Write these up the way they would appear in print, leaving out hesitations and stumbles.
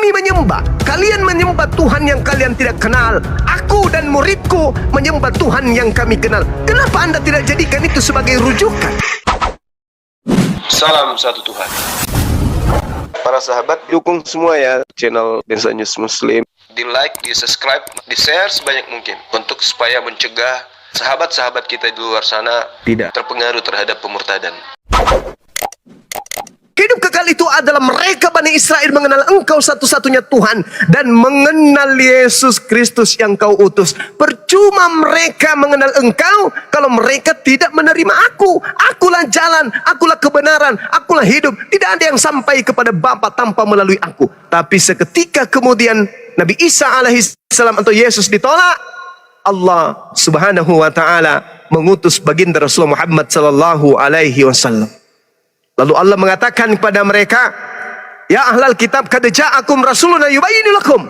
kami menyembah, kalian menyembah Tuhan yang kalian tidak kenal. Aku dan muridku menyembah Tuhan yang kami kenal. Kenapa Anda tidak jadikan itu sebagai rujukan? Salam satu Tuhan. Para sahabat, dukung semua ya channel Bensa News Muslim. Di like, di subscribe, di share sebanyak mungkin untuk supaya mencegah sahabat-sahabat kita di luar sana tidak terpengaruh terhadap pemurtadan. Hidup kekal itu adalah mereka Bani Israel mengenal Engkau satu-satunya Tuhan dan mengenal Yesus Kristus yang Kau utus. Percuma mereka mengenal Engkau kalau mereka tidak menerima Aku. Akulah jalan, akulah kebenaran, akulah hidup. Tidak ada yang sampai kepada Bapa tanpa melalui Aku. Tapi seketika kemudian Nabi Isa alaihissalam atau Yesus ditolak, Allah subhanahu wa ta'ala mengutus baginda Rasulullah Muhammad sallallahu alaihi wasallam. Lalu Allah mengatakan kepada mereka, ya ahlal kitab, qad ja'akum rasuluna yubayyinu lakum.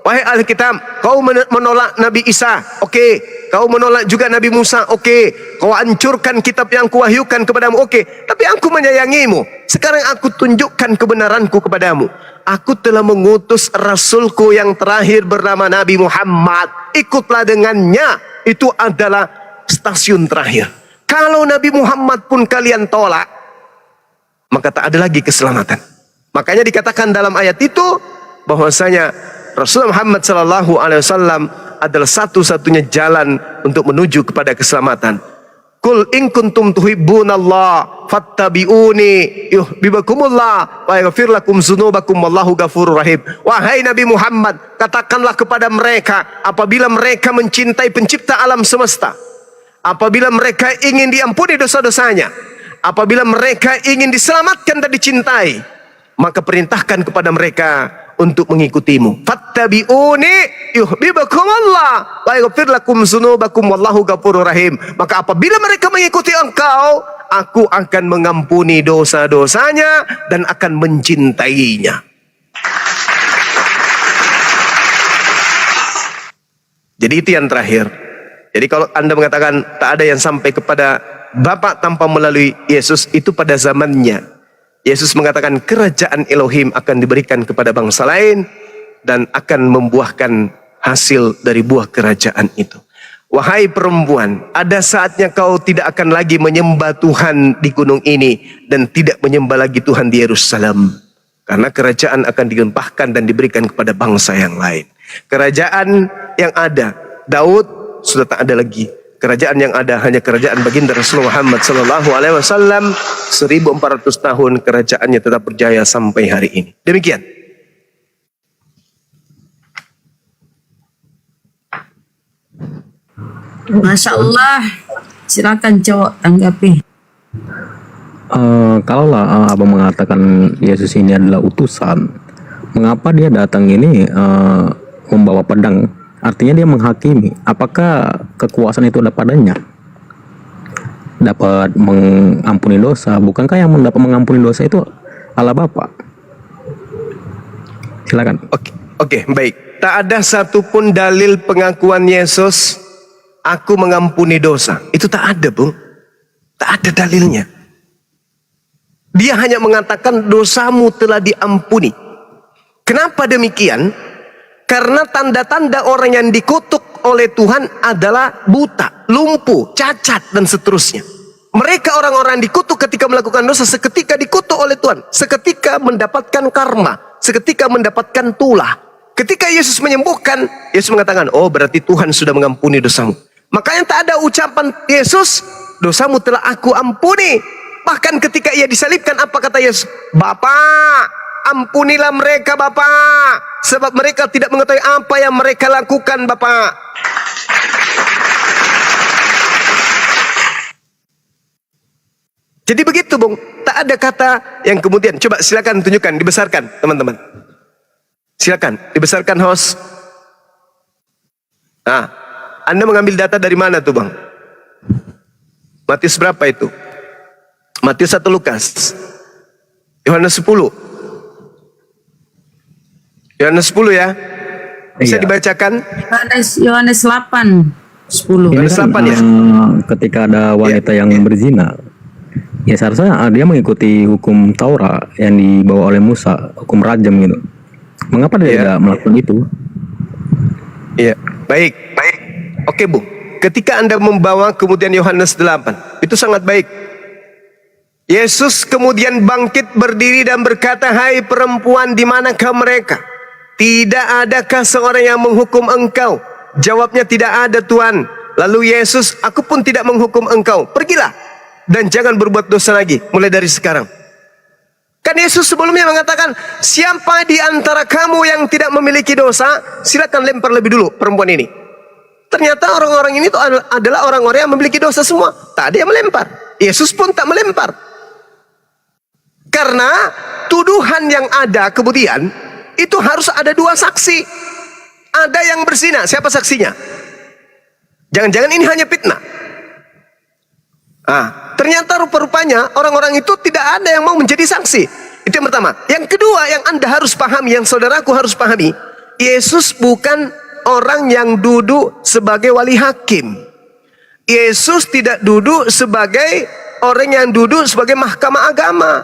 Wahai ahli kitab, kau menolak Nabi Isa, oke. Kau menolak juga Nabi Musa, oke. Kau hancurkan kitab yang kuwahyukan kepadamu, oke. Tapi aku menyayangimu. Sekarang aku tunjukkan kebenaranku kepadamu. Aku telah mengutus Rasulku yang terakhir bernama Nabi Muhammad. Ikutlah dengannya. Itu adalah stasiun terakhir. Kalau Nabi Muhammad pun kalian tolak, maka tak ada lagi keselamatan. Makanya dikatakan dalam ayat itu bahwasanya Rasulullah Muhammad sallallahu alaihi wasallam adalah satu-satunya jalan untuk menuju kepada keselamatan. Qul in kuntum tuhibbunallah fattabi'uni yuhibbukumullah wa yaghfir lakum dzunubakum wallahu ghafurur rahim. Wahai Nabi Muhammad, katakanlah kepada mereka apabila mereka mencintai pencipta alam semesta, apabila mereka ingin diampuni dosa-dosanya, apabila mereka ingin diselamatkan dan dicintai, maka perintahkan kepada mereka untuk mengikutimu. Fattabi'uni yuhibbukumullah wa yaghfir lakum dzunubakum wallahu ghafurur rahim. Maka apabila mereka mengikuti engkau, aku akan mengampuni dosa-dosanya dan akan mencintainya. Jadi itu yang terakhir. Jadi kalau Anda mengatakan tak ada yang sampai kepada Bapa tanpa melalui Yesus, itu pada zamannya. Yesus mengatakan kerajaan Elohim akan diberikan kepada bangsa lain dan akan membuahkan hasil dari buah kerajaan itu. Wahai perempuan, ada saatnya kau tidak akan lagi menyembah Tuhan di gunung ini dan tidak menyembah lagi Tuhan di Yerusalem. Karena kerajaan akan dilimpahkan dan diberikan kepada bangsa yang lain. Kerajaan yang ada, Daud sudah tak ada lagi. Kerajaan yang ada hanya kerajaan baginda Rasulullah Muhammad sallallahu alaihi wasallam. 1400 tahun kerajaannya tetap berjaya sampai hari ini. Demikian. Masya Allah. Silakan cowok tanggapi. Kalaulah abang mengatakan Yesus ini adalah utusan, mengapa dia datang ini membawa pedang? Artinya dia menghakimi. Apakah kekuasaan itu ada padanya? Dapat mengampuni dosa. Bukankah yang dapat mengampuni dosa itu Allah Bapa? Silakan. Oke, baik. Tak ada satupun dalil pengakuan Yesus, aku mengampuni dosa. Itu tak ada, Bung. Tak ada dalilnya. Dia hanya mengatakan dosamu telah diampuni. Kenapa demikian? Karena tanda-tanda orang yang dikutuk oleh Tuhan adalah buta, lumpuh, cacat, dan seterusnya. Mereka orang-orang dikutuk ketika melakukan dosa, seketika dikutuk oleh Tuhan. Seketika mendapatkan karma, seketika mendapatkan tulah. Ketika Yesus menyembuhkan, Yesus mengatakan, oh berarti Tuhan sudah mengampuni dosamu. Makanya tak ada ucapan Yesus, dosamu telah aku ampuni. Bahkan ketika ia disalibkan, apa kata Yesus? Bapak, ampunilah mereka Bapak, sebab mereka tidak mengetahui apa yang mereka lakukan Bapak. Jadi begitu Bung, tak ada kata yang kemudian. Coba silakan tunjukkan, dibesarkan teman-teman. Silakan, dibesarkan host. Nah, Anda mengambil data dari mana tuh Bang? Matius berapa itu? Matius 1 Lukas, Yohanes 10. Yohanes 10 ya. Bisa dibacakan? Yohanes 8, 10. Ini Yohanes kan, 8 ya. Ketika ada wanita yang berzina, ya seharusnya dia mengikuti hukum Taurat yang dibawa oleh Musa, hukum rajam gitu. Mengapa dia Iya. tidak melakukan itu? Iya, baik. Oke, Bu. Ketika Anda membawa kemudian Yohanes 8, itu sangat baik. Yesus kemudian bangkit berdiri dan berkata, "Hai perempuan, di manakah mereka? Tidak adakah seorang yang menghukum engkau?" Jawabnya, "Tidak ada, Tuhan." Lalu Yesus, "Aku pun tidak menghukum engkau. Pergilah dan jangan berbuat dosa lagi mulai dari sekarang." Kan Yesus sebelumnya mengatakan, "Siapa di antara kamu yang tidak memiliki dosa, silakan lempar lebih dulu perempuan ini." Ternyata orang-orang ini adalah orang-orang yang memiliki dosa semua. Tak ada yang melempar. Yesus pun tak melempar. Karena tuduhan yang ada kemudian itu harus ada dua saksi. Ada yang berzina, siapa saksinya? Jangan-jangan ini hanya fitnah. Ternyata rupa-rupanya orang-orang itu tidak ada yang mau menjadi saksi. Itu yang pertama. Yang kedua yang Anda harus pahami, yang saudaraku harus pahami, Yesus bukan orang yang duduk sebagai wali hakim. Yesus tidak duduk sebagai orang yang duduk sebagai mahkamah agama.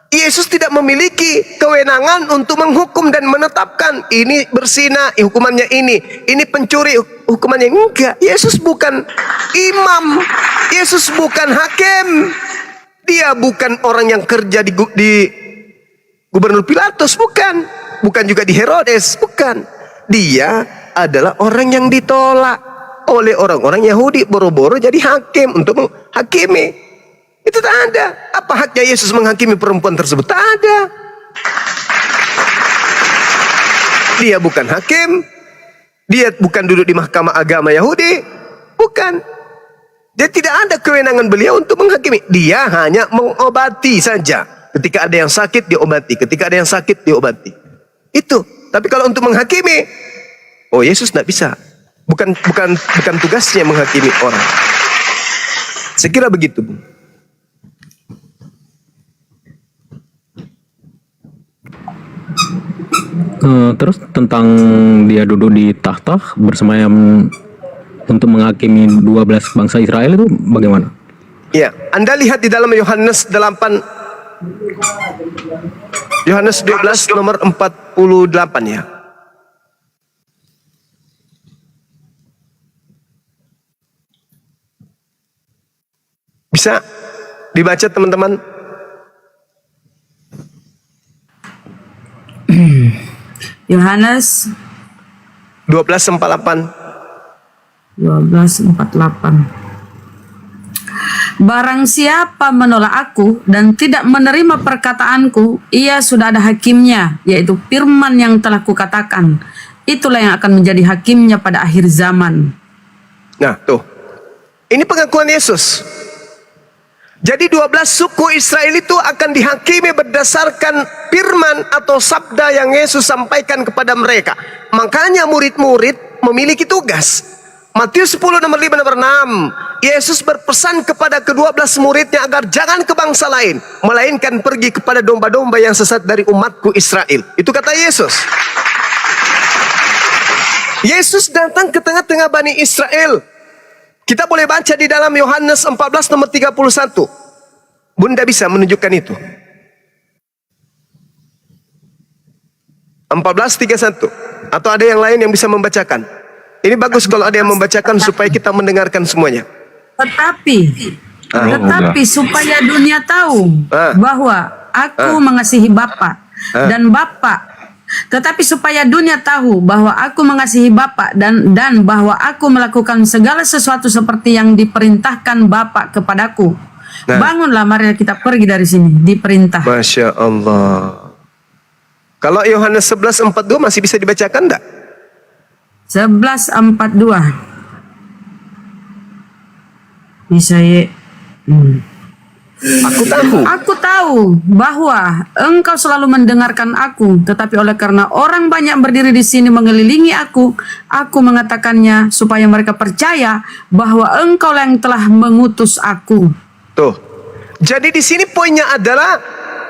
Yesus tidak memiliki kewenangan untuk menghukum dan menetapkan ini berzina, hukumannya ini pencuri, hukumannya ini. Enggak. Yesus bukan imam, Yesus bukan hakim, dia bukan orang yang kerja di Gubernur Pilatus, bukan juga di Herodes, bukan. Dia adalah orang yang ditolak oleh orang-orang Yahudi, boro-boro jadi hakim untuk menghakimi. Itu tak ada. Apa haknya Yesus menghakimi perempuan tersebut? Tak ada. Dia bukan hakim. Dia bukan duduk di mahkamah agama Yahudi. Bukan. Dia tidak ada kewenangan beliau untuk menghakimi. Dia hanya mengobati saja. Ketika ada yang sakit, dia obati. Ketika ada yang sakit, dia obati. Itu. Tapi kalau untuk menghakimi, oh Yesus tidak bisa. Bukan tugasnya menghakimi orang. Saya kira begitu, Bu. Terus tentang dia duduk di tahta bersemayam untuk menghakimi 12 bangsa Israel itu bagaimana? Ya, Anda lihat di dalam Yohanes 8, Yohanes 12 nomor 48 ya. Bisa dibaca teman-teman? Yohanes 12:48. 12:48. Barang siapa menolak aku dan tidak menerima perkataanku, ia sudah ada hakimnya, yaitu firman yang telah kukatakan. Itulah yang akan menjadi hakimnya pada akhir zaman. Nah, tuh. Ini pengakuan Yesus. Jadi 12 suku Israel itu akan dihakimi berdasarkan firman atau sabda yang Yesus sampaikan kepada mereka. Makanya murid-murid memiliki tugas. Matius 10 nomor 5 nomor 6. Yesus berpesan kepada ke-12 muridnya agar jangan ke bangsa lain, melainkan pergi kepada domba-domba yang sesat dari umatku Israel. Itu kata Yesus. Yesus datang ke tengah-tengah Bani Israel. Kita boleh baca di dalam Yohanes 14 nomor 31. Bunda bisa menunjukkan itu. 14:31. Atau ada yang lain yang bisa membacakan? Ini bagus kalau ada yang membacakan supaya kita mendengarkan semuanya. Tetapi supaya dunia tahu bahwa aku mengasihi Bapa dan Bapa. Tetapi supaya dunia tahu bahwa aku mengasihi Bapa dan bahwa aku melakukan segala sesuatu seperti yang diperintahkan Bapa kepadaku. Bangunlah, mari kita pergi dari sini. Diperintah. Masya Allah. Kalau Yohanes 11:42 masih bisa dibacakan enggak? 11:42. Bisa ya. Aku tahu bahwa engkau selalu mendengarkan aku, tetapi oleh karena orang banyak berdiri di sini mengelilingi aku mengatakannya supaya mereka percaya bahwa engkau yang telah mengutus aku. Tuh. Jadi di sini poinnya adalah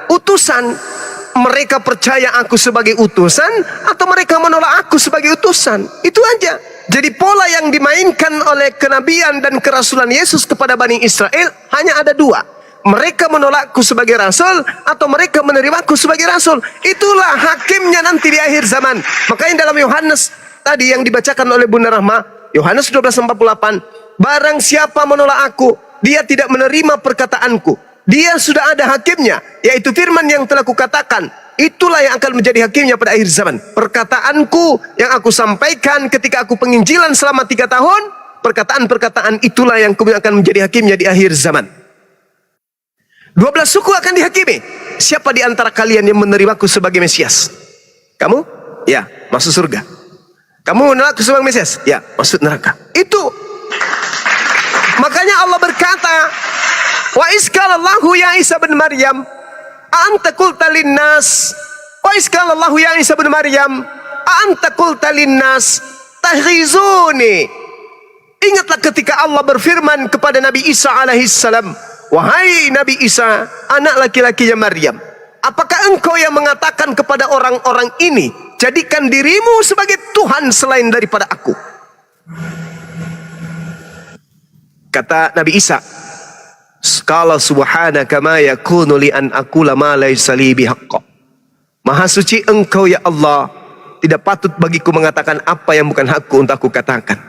utusan. Mereka percaya aku sebagai utusan atau mereka menolak aku sebagai utusan. Itu aja. Jadi pola yang dimainkan oleh kenabian dan kerasulan Yesus kepada Bani Israel hanya ada dua. mereka menolakku sebagai rasul atau mereka menerimaku sebagai rasul. Itulah hakimnya nanti di akhir zaman. Makanya dalam Yohanes tadi yang dibacakan oleh Bunda Rahma, Yohanes 12:48, barang siapa menolak aku, dia tidak menerima perkataanku. Dia sudah ada hakimnya, yaitu firman yang telah kukatakan. Itulah yang akan menjadi hakimnya pada akhir zaman. Perkataanku yang aku sampaikan ketika aku penginjilan selama 3 tahun, perkataan-perkataan itulah yang kemudian akan menjadi hakimnya di akhir zaman. 12 suku akan dihakimi. Siapa di antara kalian yang menerimaku sebagai Mesias? Kamu? Ya, masuk surga. Kamu menolakku sebagai Mesias? Ya, masuk neraka. Itu. Makanya Allah berkata, wa iskalallahu ya Isa bin Maryam, anta qulta linnas. Wa iskalallahu ya Isa bin Maryam, anta qulta linnas takhizuni. Ingatlah ketika Allah berfirman kepada Nabi Isa alaihissalam, wahai Nabi Isa, anak laki-lakinya Maryam, apakah engkau yang mengatakan kepada orang-orang ini, jadikan dirimu sebagai Tuhan selain daripada aku? Kata Nabi Isa, qala subhanaka ma yakunu li an aqula ma laysa li bihaqq. Maha suci engkau ya Allah, tidak patut bagiku mengatakan apa yang bukan hakku untuk aku katakan.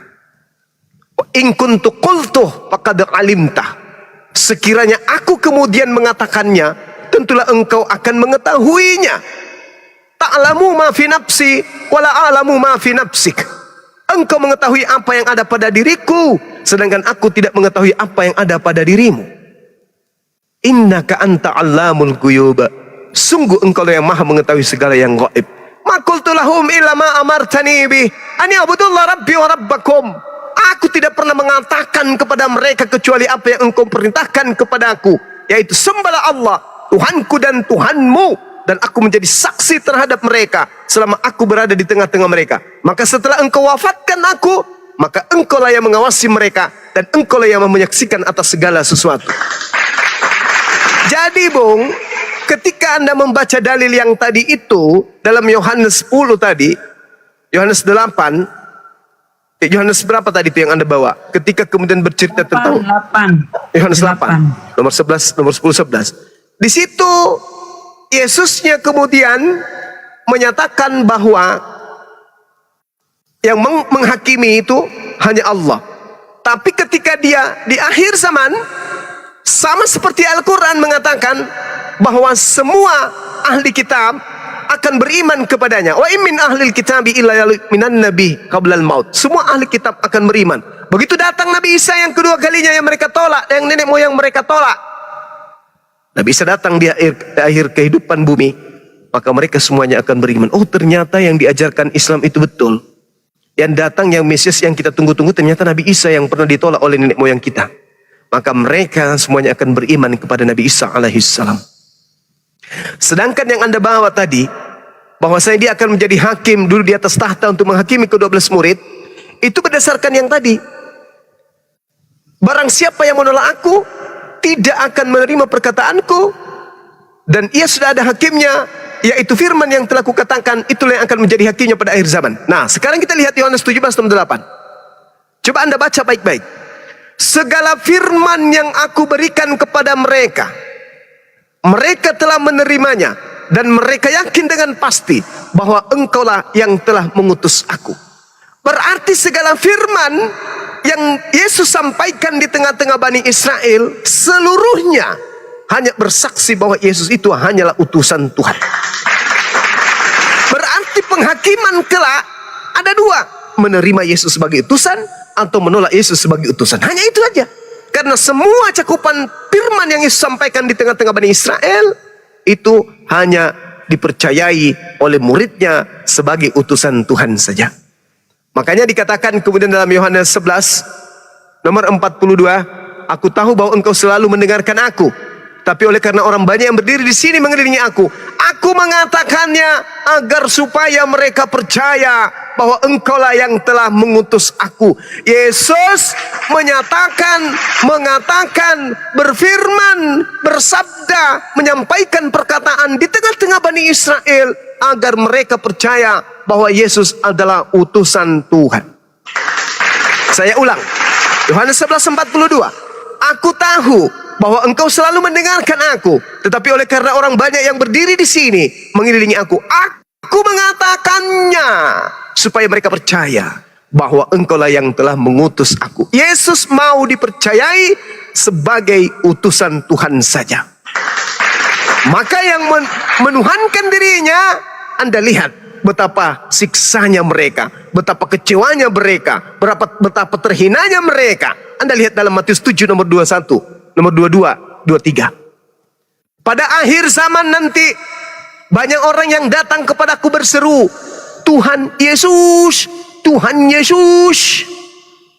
In kuntu qultuh faqad alimtah. Sekiranya aku kemudian mengatakannya, tentulah engkau akan mengetahuinya. Ta'lamu ma fi nafsi wala a'lamu ma fi nafsik. Engkau mengetahui apa yang ada pada diriku, sedangkan aku tidak mengetahui apa yang ada pada dirimu. Innaka anta 'allamul ghuyub. Sungguh engkau yang maha mengetahui segala yang gaib. Ma qultu lahum illa ma amartani bi an ya'budullah rabbi wa rabbakum. Aku tidak pernah mengatakan kepada mereka kecuali apa yang engkau perintahkan kepada aku, yaitu sembahlah Allah, Tuhanku dan Tuhanmu, dan aku menjadi saksi terhadap mereka selama aku berada di tengah-tengah mereka. Maka setelah engkau wafatkan aku, maka engkau lah yang mengawasi mereka, dan engkau lah yang menyaksikan atas segala sesuatu. Jadi Bung, ketika Anda membaca dalil yang tadi itu dalam Yohanes 10 tadi, Yohanes 8, Yohanes berapa tadi itu yang Anda bawa? Ketika kemudian bercerita tentang 8. Yohanes 8, nomor 11, nomor 10, 11. Di situ Yesusnya kemudian menyatakan bahwa yang menghakimi itu hanya Allah. Tapi ketika dia di akhir zaman, sama seperti Al-Quran mengatakan bahwa semua ahli kitab akan beriman kepadanya. Wa in min ahlil kitabi illa minan nabi qablal maut. Semua ahli kitab akan beriman. Begitu datang Nabi Isa yang kedua kalinya yang mereka tolak, yang nenek moyang mereka tolak, Nabi Isa datang di akhir kehidupan bumi, maka mereka semuanya akan beriman. Oh, ternyata yang diajarkan Islam itu betul. Yang datang yang Mesias yang kita tunggu-tunggu ternyata Nabi Isa yang pernah ditolak oleh nenek moyang kita. Maka mereka semuanya akan beriman kepada Nabi Isa alaihissalam. Sedangkan yang Anda bawa tadi, bahwasanya dia akan menjadi hakim dulu di atas tahta untuk menghakimi ke-12 murid, itu berdasarkan yang tadi. Barang siapa yang menolak aku, tidak akan menerima perkataanku, dan ia sudah ada hakimnya, yaitu firman yang telah kukatakan, itulah yang akan menjadi hakimnya pada akhir zaman. Nah, sekarang kita lihat Yohanes 17:8. Coba Anda baca baik-baik. Segala firman yang aku berikan kepada mereka, mereka telah menerimanya, dan mereka yakin dengan pasti bahwa engkaulah yang telah mengutus aku. Berarti segala firman yang Yesus sampaikan di tengah-tengah Bani Israel, seluruhnya hanya bersaksi bahwa Yesus itu hanyalah utusan Tuhan. Berarti penghakiman kelak ada dua, menerima Yesus sebagai utusan atau menolak Yesus sebagai utusan. Hanya itu aja. Karena semua cakupan firman yang Yesus sampaikan di tengah-tengah Bani Israel itu hanya dipercayai oleh muridnya sebagai utusan Tuhan saja. Makanya dikatakan kemudian dalam Yohanes 11 nomor 42, aku tahu bahwa engkau selalu mendengarkan aku, tapi oleh karena orang banyak yang berdiri di sini mengelilingi aku mengatakannya agar supaya mereka percaya bahwa engkaulah yang telah mengutus aku. Yesus mengatakan, berfirman, bersabda, menyampaikan perkataan di tengah-tengah Bani Israel agar mereka percaya bahwa Yesus adalah utusan Tuhan. Saya ulang, Yohanes 11:42. Aku tahu bahwa engkau selalu mendengarkan aku. Tetapi oleh karena orang banyak yang berdiri di sini mengelilingi aku mengatakannya supaya mereka percaya bahwa engkaulah yang telah mengutus aku. Yesus mau dipercayai sebagai utusan Tuhan saja. Maka yang menuhankan dirinya, Anda lihat betapa siksanya mereka, betapa kecewanya mereka, betapa terhinanya mereka. Anda lihat dalam Matius 7 nomor 21, nomor 22, 23. Pada akhir zaman nanti banyak orang yang datang kepadaku berseru, Tuhan Yesus, Tuhan Yesus,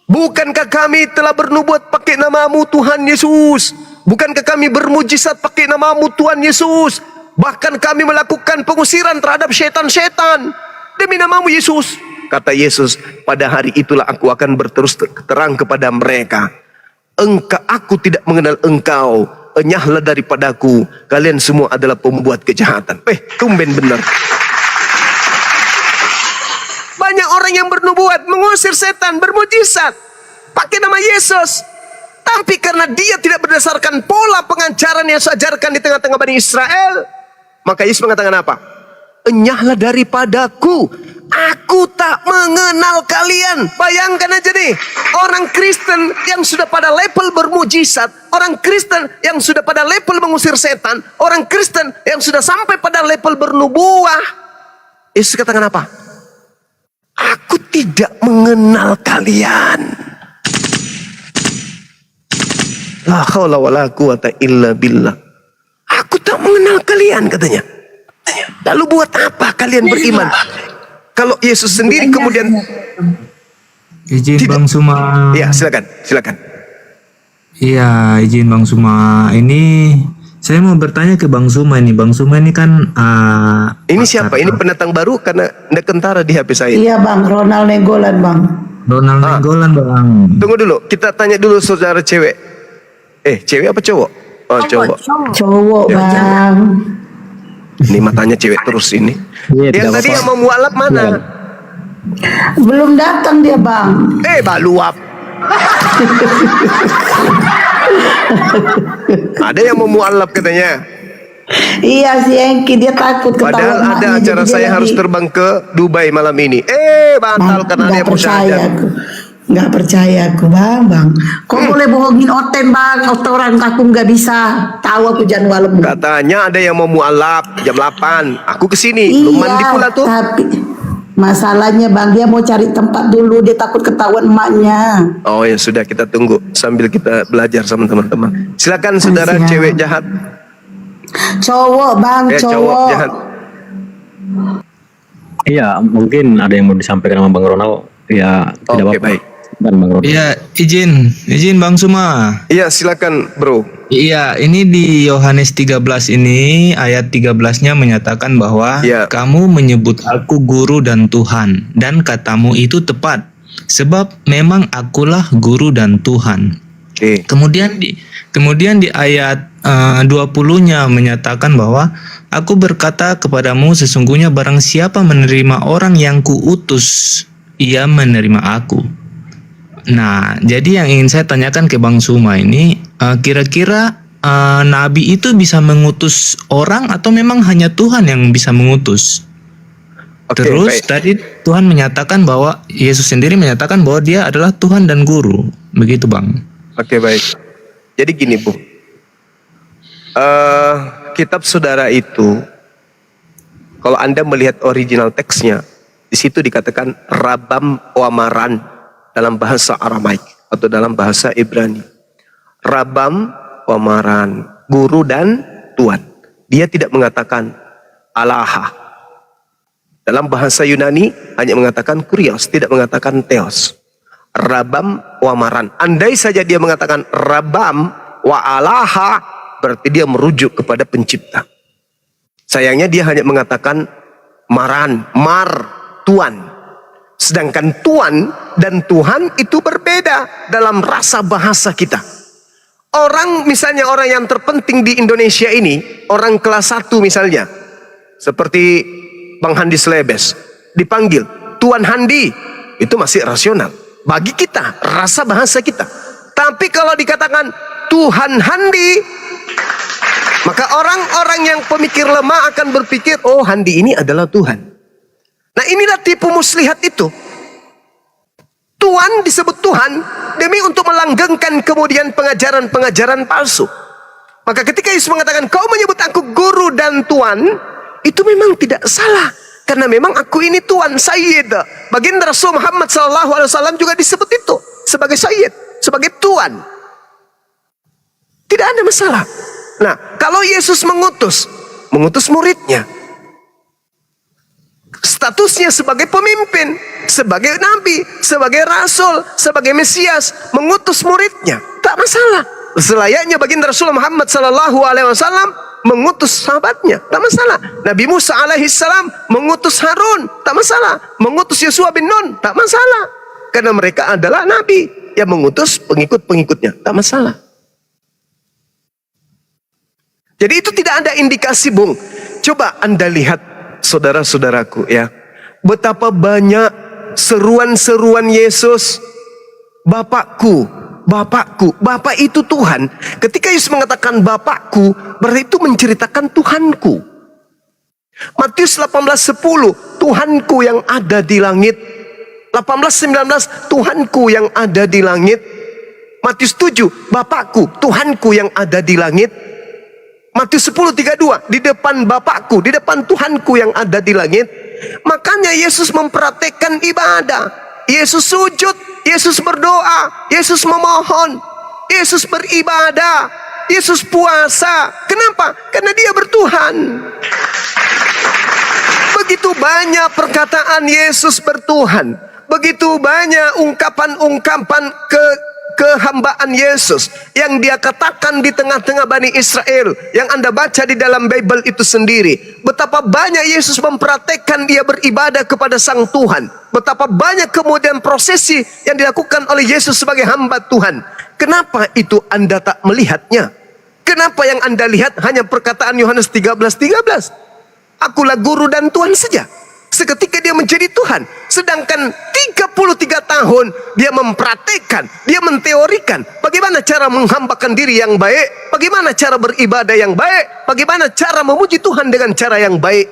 bukankah kami telah bernubuat pakai namamu Tuhan Yesus? Bukankah kami bermujizat pakai namamu Tuhan Yesus? Bahkan kami melakukan pengusiran terhadap setan-setan demi namamu Yesus. Kata Yesus, pada hari itulah aku akan berterus terang kepada mereka, aku tidak mengenal engkau, enyahlah daripadaku, kalian semua adalah pembuat kejahatan. Tumben benar. Banyak orang yang bernubuat, mengusir setan, bermujizat pakai nama Yesus. Tapi karena dia tidak berdasarkan pola pengajaran yang seajarkan di tengah-tengah Bani Israel, maka Yesus mengatakan apa? Enyahlah daripadaku, aku tak mengenal kalian. Bayangkan aja nih, orang Kristen yang sudah pada level bermujizat, orang Kristen yang sudah pada level mengusir setan, orang Kristen yang sudah sampai pada level bernubuah. Yesus katakan apa? Aku tidak mengenal kalian. La haula wala quwata illa billah. Aku tak mengenal kalian, katanya. Lalu buat apa kalian beriman? Kalau Yesus sendiri kemudian izin Bang Suma. Ya, silakan. Iya, izin Bang Suma. Ini saya mau bertanya ke Bang Suma ini. Bang Suma ini kan ini siapa? Ini pendatang baru karena ada kentara di HP saya. Iya Bang, Ronald Nenggolan Bang. Ronald Nenggolan Bang. Tunggu dulu, kita tanya dulu saudara cewek. Cewek apa cowok? Oh, cowok. Cowok Ya. Bang. Ini matanya cewek terus ini. Iya, Yang tidak tadi apa-apa. yang mau mualaf mana? Belum datang dia Bang. Baluap. Ada yang mau mualaf katanya. Iya si Engki dia takut ketahuan Padahal ada maknya, acara jadi dia saya lagi- harus terbang ke Dubai malam ini. Batal karena dia Nggak percaya musyahadat. aku. Nggak percaya aku Bang. Kok boleh bohongin Oten Bang? Orang kaku nggak bisa tahu aku jadwalmu. Katanya ada yang mau mualaf jam 8. Aku kesini, belum mandi pula tuh. Tapi masalahnya Bang dia mau cari tempat dulu, dia takut ketahuan emaknya. Oh ya sudah, kita tunggu sambil kita belajar sama teman-teman. Silakan saudara Siap. cewek jahat. Cowok Bang, Cowok jahat. Iya, mungkin ada yang mau disampaikan sama Bang Ronald. Ya, tidak Oke, apa-apa. baik. Dan Bang Ronald. Iya, izin Bang Suma. Iya, silakan bro. Iya, ini di Yohanes 13 ini ayat 13-nya menyatakan bahwa Ya. kamu menyebut aku guru dan Tuhan, dan katamu itu tepat, sebab memang akulah guru dan Tuhan. Oke. Kemudian di ayat 20-nya menyatakan bahwa aku berkata kepadamu, sesungguhnya barang siapa menerima orang yang kuutus, ia menerima aku. Nah, jadi yang ingin saya tanyakan ke Bang Suma ini, kira-kira Nabi itu bisa mengutus orang atau memang hanya Tuhan yang bisa mengutus? Oke, Terus baik. tadi Tuhan menyatakan bahwa Yesus sendiri menyatakan bahwa dia adalah Tuhan dan Guru, begitu Bang? Oke, baik. Jadi gini Bu, kitab saudara itu, kalau Anda melihat original teksnya, di situ dikatakan Rabam Wamaran dalam bahasa Aramaik atau dalam bahasa Ibrani. Rabam Wamaran, guru dan Tuhan. Dia tidak mengatakan Alaha. Dalam bahasa Yunani hanya mengatakan Kurios, tidak mengatakan Theos. Rabam Wamaran. Andai saja dia mengatakan Rabam wa Alaha, berarti dia merujuk kepada pencipta. Sayangnya dia hanya mengatakan Maran, Tuhan. Sedangkan Tuhan dan Tuhan itu berbeda dalam rasa bahasa kita. Misalnya orang yang terpenting di Indonesia ini, orang kelas 1 misalnya, seperti Bang Handi Slebes, dipanggil Tuan Handi, itu masih rasional. Bagi kita, rasa bahasa kita. Tapi kalau dikatakan Tuhan Handi, maka orang-orang yang pemikir lemah akan berpikir, oh Handi ini adalah Tuhan. Nah inilah tipu muslihat itu. Tuhan disebut Tuhan demi untuk melanggengkan kemudian pengajaran-pengajaran palsu. Maka ketika Yesus mengatakan, kau menyebut aku guru dan Tuhan, itu memang tidak salah. Karena memang aku ini Tuhan, Sayyid. Baginda Rasul Muhammad SAW juga disebut itu sebagai Sayyid, sebagai Tuhan. Tidak ada masalah. Nah, kalau Yesus mengutus muridnya, statusnya sebagai pemimpin, sebagai nabi, sebagai rasul, sebagai Mesias, mengutus muridnya, tak masalah. Selayaknya baginda Rasul Muhammad SAW mengutus sahabatnya, tak masalah. Nabi Musa alaihissalam mengutus Harun, tak masalah. Mengutus Yosua bin Nun, tak masalah. Karena mereka adalah nabi yang mengutus pengikut-pengikutnya, tak masalah. Jadi itu tidak ada indikasi, Bung. Coba Anda lihat, saudara-saudaraku ya, betapa banyak seruan-seruan Yesus, Bapakku, Bapakku, Bapak itu Tuhan. Ketika Yesus mengatakan Bapakku, berarti itu menceritakan Tuhanku. Matius 18:10, Tuhanku yang ada di langit. 18:19, Tuhanku yang ada di langit. Matius 7, Bapakku, Tuhanku yang ada di langit. Matius 10:32, di depan Bapakku, di depan Tuhanku yang ada di langit. Makanya Yesus mempraktekkan ibadah. Yesus sujud, Yesus berdoa, Yesus memohon, Yesus beribadah, Yesus puasa. Kenapa? Karena dia bertuhan. Begitu banyak perkataan Yesus bertuhan, begitu banyak ungkapan-ungkapan kehambaan Yesus yang dia katakan di tengah-tengah Bani Israel, yang Anda baca di dalam Bible itu sendiri. Betapa banyak Yesus mempraktekkan dia beribadah kepada Sang Tuhan. Betapa banyak kemudian prosesi yang dilakukan oleh Yesus sebagai hamba Tuhan. Kenapa itu Anda tak melihatnya? Kenapa yang Anda lihat hanya perkataan Yohanes 13:13? Akulah guru dan Tuhan saja. Seketika dia menjadi Tuhan. Sedangkan 33 tahun dia mempraktekkan, dia menteorikan bagaimana cara menghambakan diri yang baik, bagaimana cara beribadah yang baik, bagaimana cara memuji Tuhan dengan cara yang baik.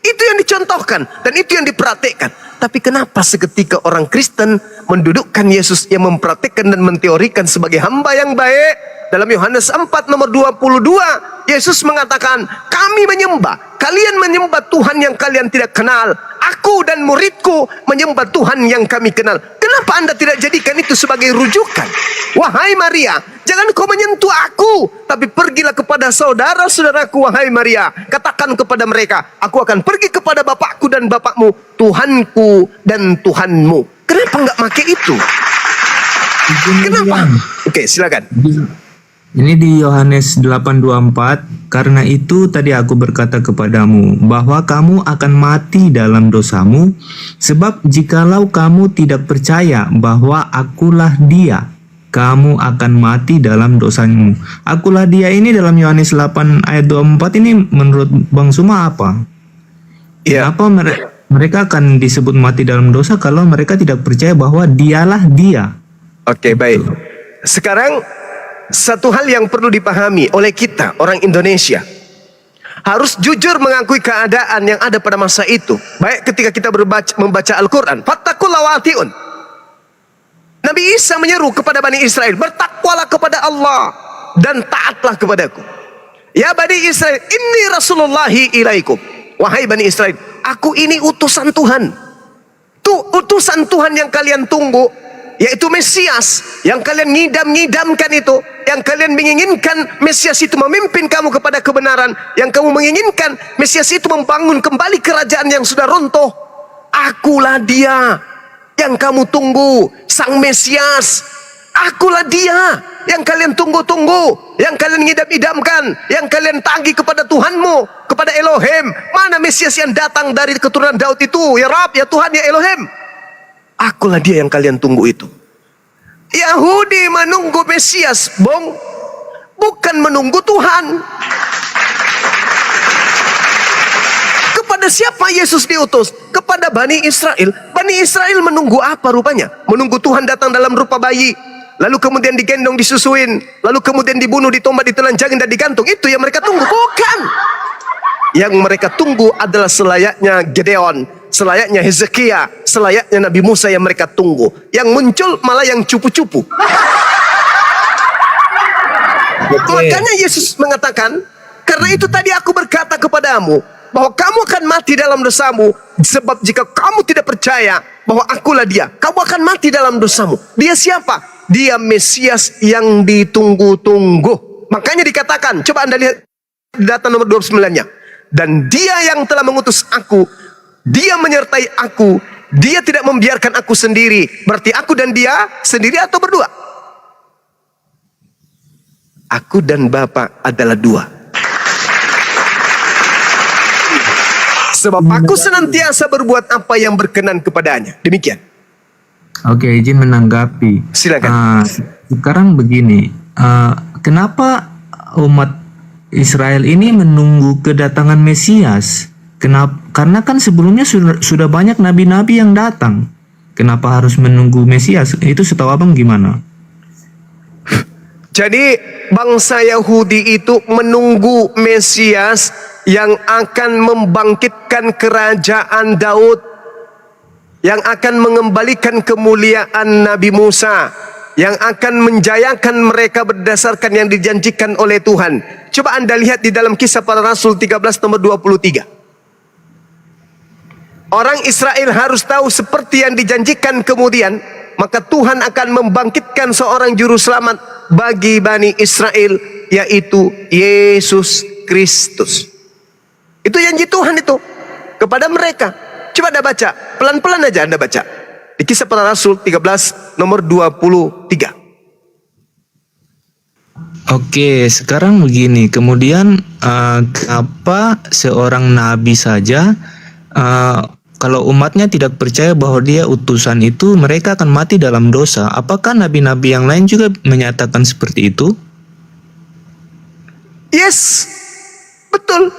Itu yang dicontohkan dan itu yang dipraktekkan. Tapi kenapa seketika orang Kristen mendudukkan Yesus yang mempraktekkan dan menteorikan sebagai hamba yang baik? Dalam Yohanes 4 nomor 22, Yesus mengatakan, kami menyembah, kalian menyembah Tuhan yang kalian tidak kenal. Aku dan muridku menyembah Tuhan yang kami kenal. Kenapa Anda tidak jadikan itu sebagai rujukan? Wahai Maria, jangan kau menyentuh aku, tapi pergilah kepada saudara-saudaraku, wahai Maria. Katakan kepada mereka, aku akan pergi kepada Bapakku dan Bapakmu, Tuhanku dan Tuhanmu. Kenapa nggak pakai itu? Kenapa? Oke, silakan. Ini di Yohanes 8:24, karena itu tadi aku berkata kepadamu bahwa kamu akan mati dalam dosamu, sebab jikalau kamu tidak percaya bahwa akulah dia, kamu akan mati dalam dosamu. Akulah dia ini dalam Yohanes 8 ayat 24 ini menurut Bang Suma apa? Ya. Apa mereka akan disebut mati dalam dosa kalau mereka tidak percaya bahwa dialah dia? Oke, baik. Sekarang satu hal yang perlu dipahami oleh kita, orang Indonesia, harus jujur mengakui keadaan yang ada pada masa itu. Baik ketika kita membaca Al-Quran, fattaqullaha wa ati'un. Nabi Isa menyeru kepada Bani Israel, bertakwalah kepada Allah dan taatlah kepadaku. Ya Bani Israel, inni rasulullahi ilaikum. Wahai Bani Israel, aku ini utusan Tuhan. Utusan Tuhan yang kalian tunggu, yaitu Mesias yang kalian ngidam-ngidamkan itu, yang kalian menginginkan Mesias itu memimpin kamu kepada kebenaran, yang kamu menginginkan Mesias itu membangun kembali kerajaan yang sudah runtuh. Akulah dia yang kamu tunggu, Sang Mesias. Akulah dia yang kalian tunggu-tunggu, yang kalian ngidam-idamkan, yang kalian tagih kepada Tuhanmu, kepada Elohim. Mana Mesias yang datang dari keturunan Daud itu? Ya Rab, ya Tuhan, ya Elohim. Akulah dia yang kalian tunggu itu. Yahudi menunggu Mesias, Bung, bukan menunggu Tuhan. Kepada siapa Yesus diutus? Kepada Bani Israel. Bani Israel menunggu apa rupanya? Menunggu Tuhan datang dalam rupa bayi, lalu kemudian digendong, disusuin, lalu kemudian dibunuh, ditombak, ditelanjangin dan digantung. Itu yang mereka tunggu. Bukan. Yang mereka tunggu adalah selayaknya Gideon, selayaknya Hezekia, selayaknya Nabi Musa yang mereka tunggu. Yang muncul malah yang cupu-cupu. Makanya Yesus mengatakan, karena itu tadi aku berkata kepadamu, bahwa kamu akan mati dalam dosamu. Sebab jika kamu tidak percaya bahwa akulah dia, kamu akan mati dalam dosamu. Dia siapa? Dia Mesias yang ditunggu-tunggu. Makanya dikatakan, coba Anda lihat data nomor 29-nya. Dan dia yang telah mengutus aku, dia menyertai aku, dia tidak membiarkan aku sendiri. Berarti aku dan dia sendiri atau berdua? Aku dan Bapa adalah dua. Sebab aku senantiasa berbuat apa yang berkenan kepadanya. Demikian. Oke, izin menanggapi. Silakan. Sekarang begini, kenapa umat Israel ini menunggu kedatangan Mesias? Kenapa? Karena kan sebelumnya sudah banyak nabi-nabi yang datang. Kenapa harus menunggu Mesias? Itu setahu abang gimana? Jadi bangsa Yahudi itu menunggu Mesias yang akan membangkitkan kerajaan Daud, yang akan mengembalikan kemuliaan Nabi Musa, yang akan menjayakan mereka berdasarkan yang dijanjikan oleh Tuhan. Coba Anda lihat di dalam Kisah Para Rasul 13 nomor 23. Orang Israel harus tahu seperti yang dijanjikan kemudian, maka Tuhan akan membangkitkan seorang juru selamat bagi Bani Israel, yaitu Yesus Kristus. Itu janji Tuhan itu kepada mereka. Coba Anda baca, pelan-pelan aja Anda baca. Di Kisah Para Rasul 13 nomor 23. Oke, sekarang begini. Kemudian kenapa seorang nabi saja, kalau umatnya tidak percaya bahwa dia utusan itu, mereka akan mati dalam dosa? Apakah nabi-nabi yang lain juga menyatakan seperti itu? Yes, betul.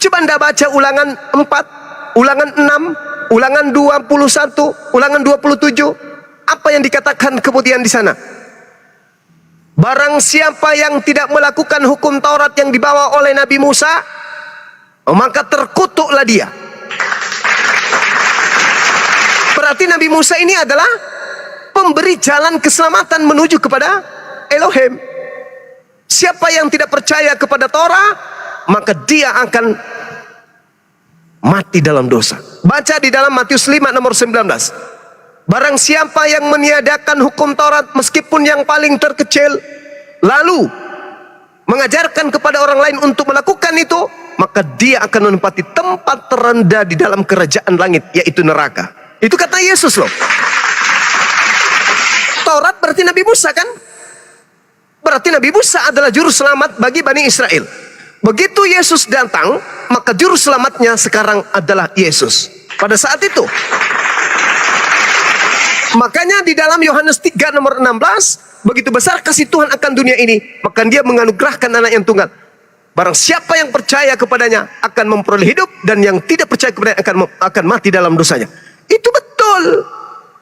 Coba Anda baca Ulangan 4, Ulangan 6, Ulangan 21, Ulangan 27. Apa yang dikatakan kemudian di sana? Barang siapa yang tidak melakukan hukum Taurat yang dibawa oleh Nabi Musa, maka terkutuklah dia. Berarti Nabi Musa ini adalah pemberi jalan keselamatan menuju kepada Elohim. Siapa yang tidak percaya kepada Torah, maka dia akan mati dalam dosa. Baca di dalam Matius 5 nomor 19. Barang siapa yang meniadakan hukum Taurat meskipun yang paling terkecil, lalu mengajarkan kepada orang lain untuk melakukan itu, maka dia akan menempati tempat terendah di dalam kerajaan langit, yaitu neraka. Itu kata Yesus loh. Taurat berarti Nabi Musa kan? Berarti Nabi Musa adalah juru selamat bagi Bani Israel. Begitu Yesus datang, maka juru selamatnya sekarang adalah Yesus. Pada saat itu. Makanya di dalam Yohanes 3 nomor 16, begitu besar kasih Tuhan akan dunia ini, maka dia menganugerahkan anak yang tunggal. Barang siapa yang percaya kepadanya akan memperoleh hidup, dan yang tidak percaya kepadanya akan mati dalam dosanya. Itu betul.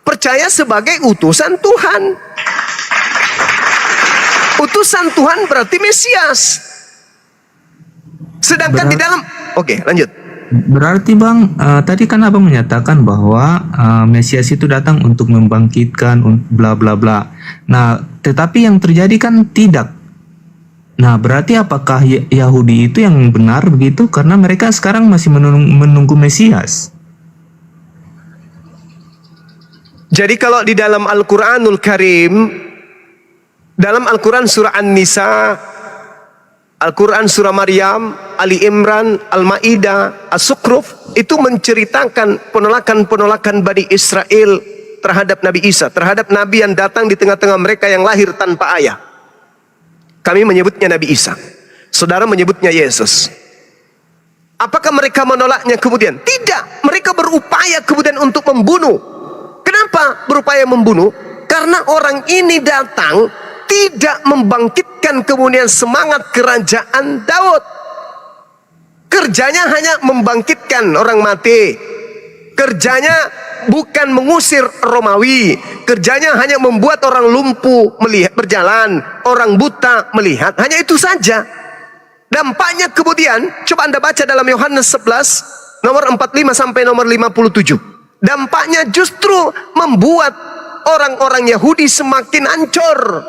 Percaya sebagai utusan Tuhan. Utusan Tuhan berarti Mesias. Sedangkan di dalam, oke, lanjut. Berarti Bang, tadi kan Abang menyatakan bahwa Mesias itu datang untuk membangkitkan bla bla bla. Nah, tetapi yang terjadi kan tidak. Nah, berarti apakah Yahudi itu yang benar begitu? Karena mereka sekarang masih menunggu Mesias. Jadi kalau di dalam Al-Quranul Karim, dalam Al-Quran surah An-Nisa, Al-Quran surah Maryam, Ali Imran, Al-Ma'idah, As-Sukruf, itu menceritakan penolakan-penolakan Bani Israel terhadap Nabi Isa, terhadap Nabi yang datang di tengah-tengah mereka yang lahir tanpa ayah. Kami menyebutnya Nabi Isa, saudara menyebutnya Yesus. Apakah mereka menolaknya kemudian? Tidak, mereka berupaya kemudian untuk membunuh. Kenapa berupaya membunuh? Karena orang ini datang tidak membangkitkan kemudian semangat kerajaan Daud. Kerjanya hanya membangkitkan orang mati. Kerjanya bukan mengusir Romawi. Kerjanya hanya membuat orang lumpuh melihat berjalan, orang buta melihat. Hanya itu saja. Dampaknya kemudian, coba Anda baca dalam Yohanes 11, nomor 45 sampai nomor 57. Dampaknya justru membuat orang-orang Yahudi semakin hancur.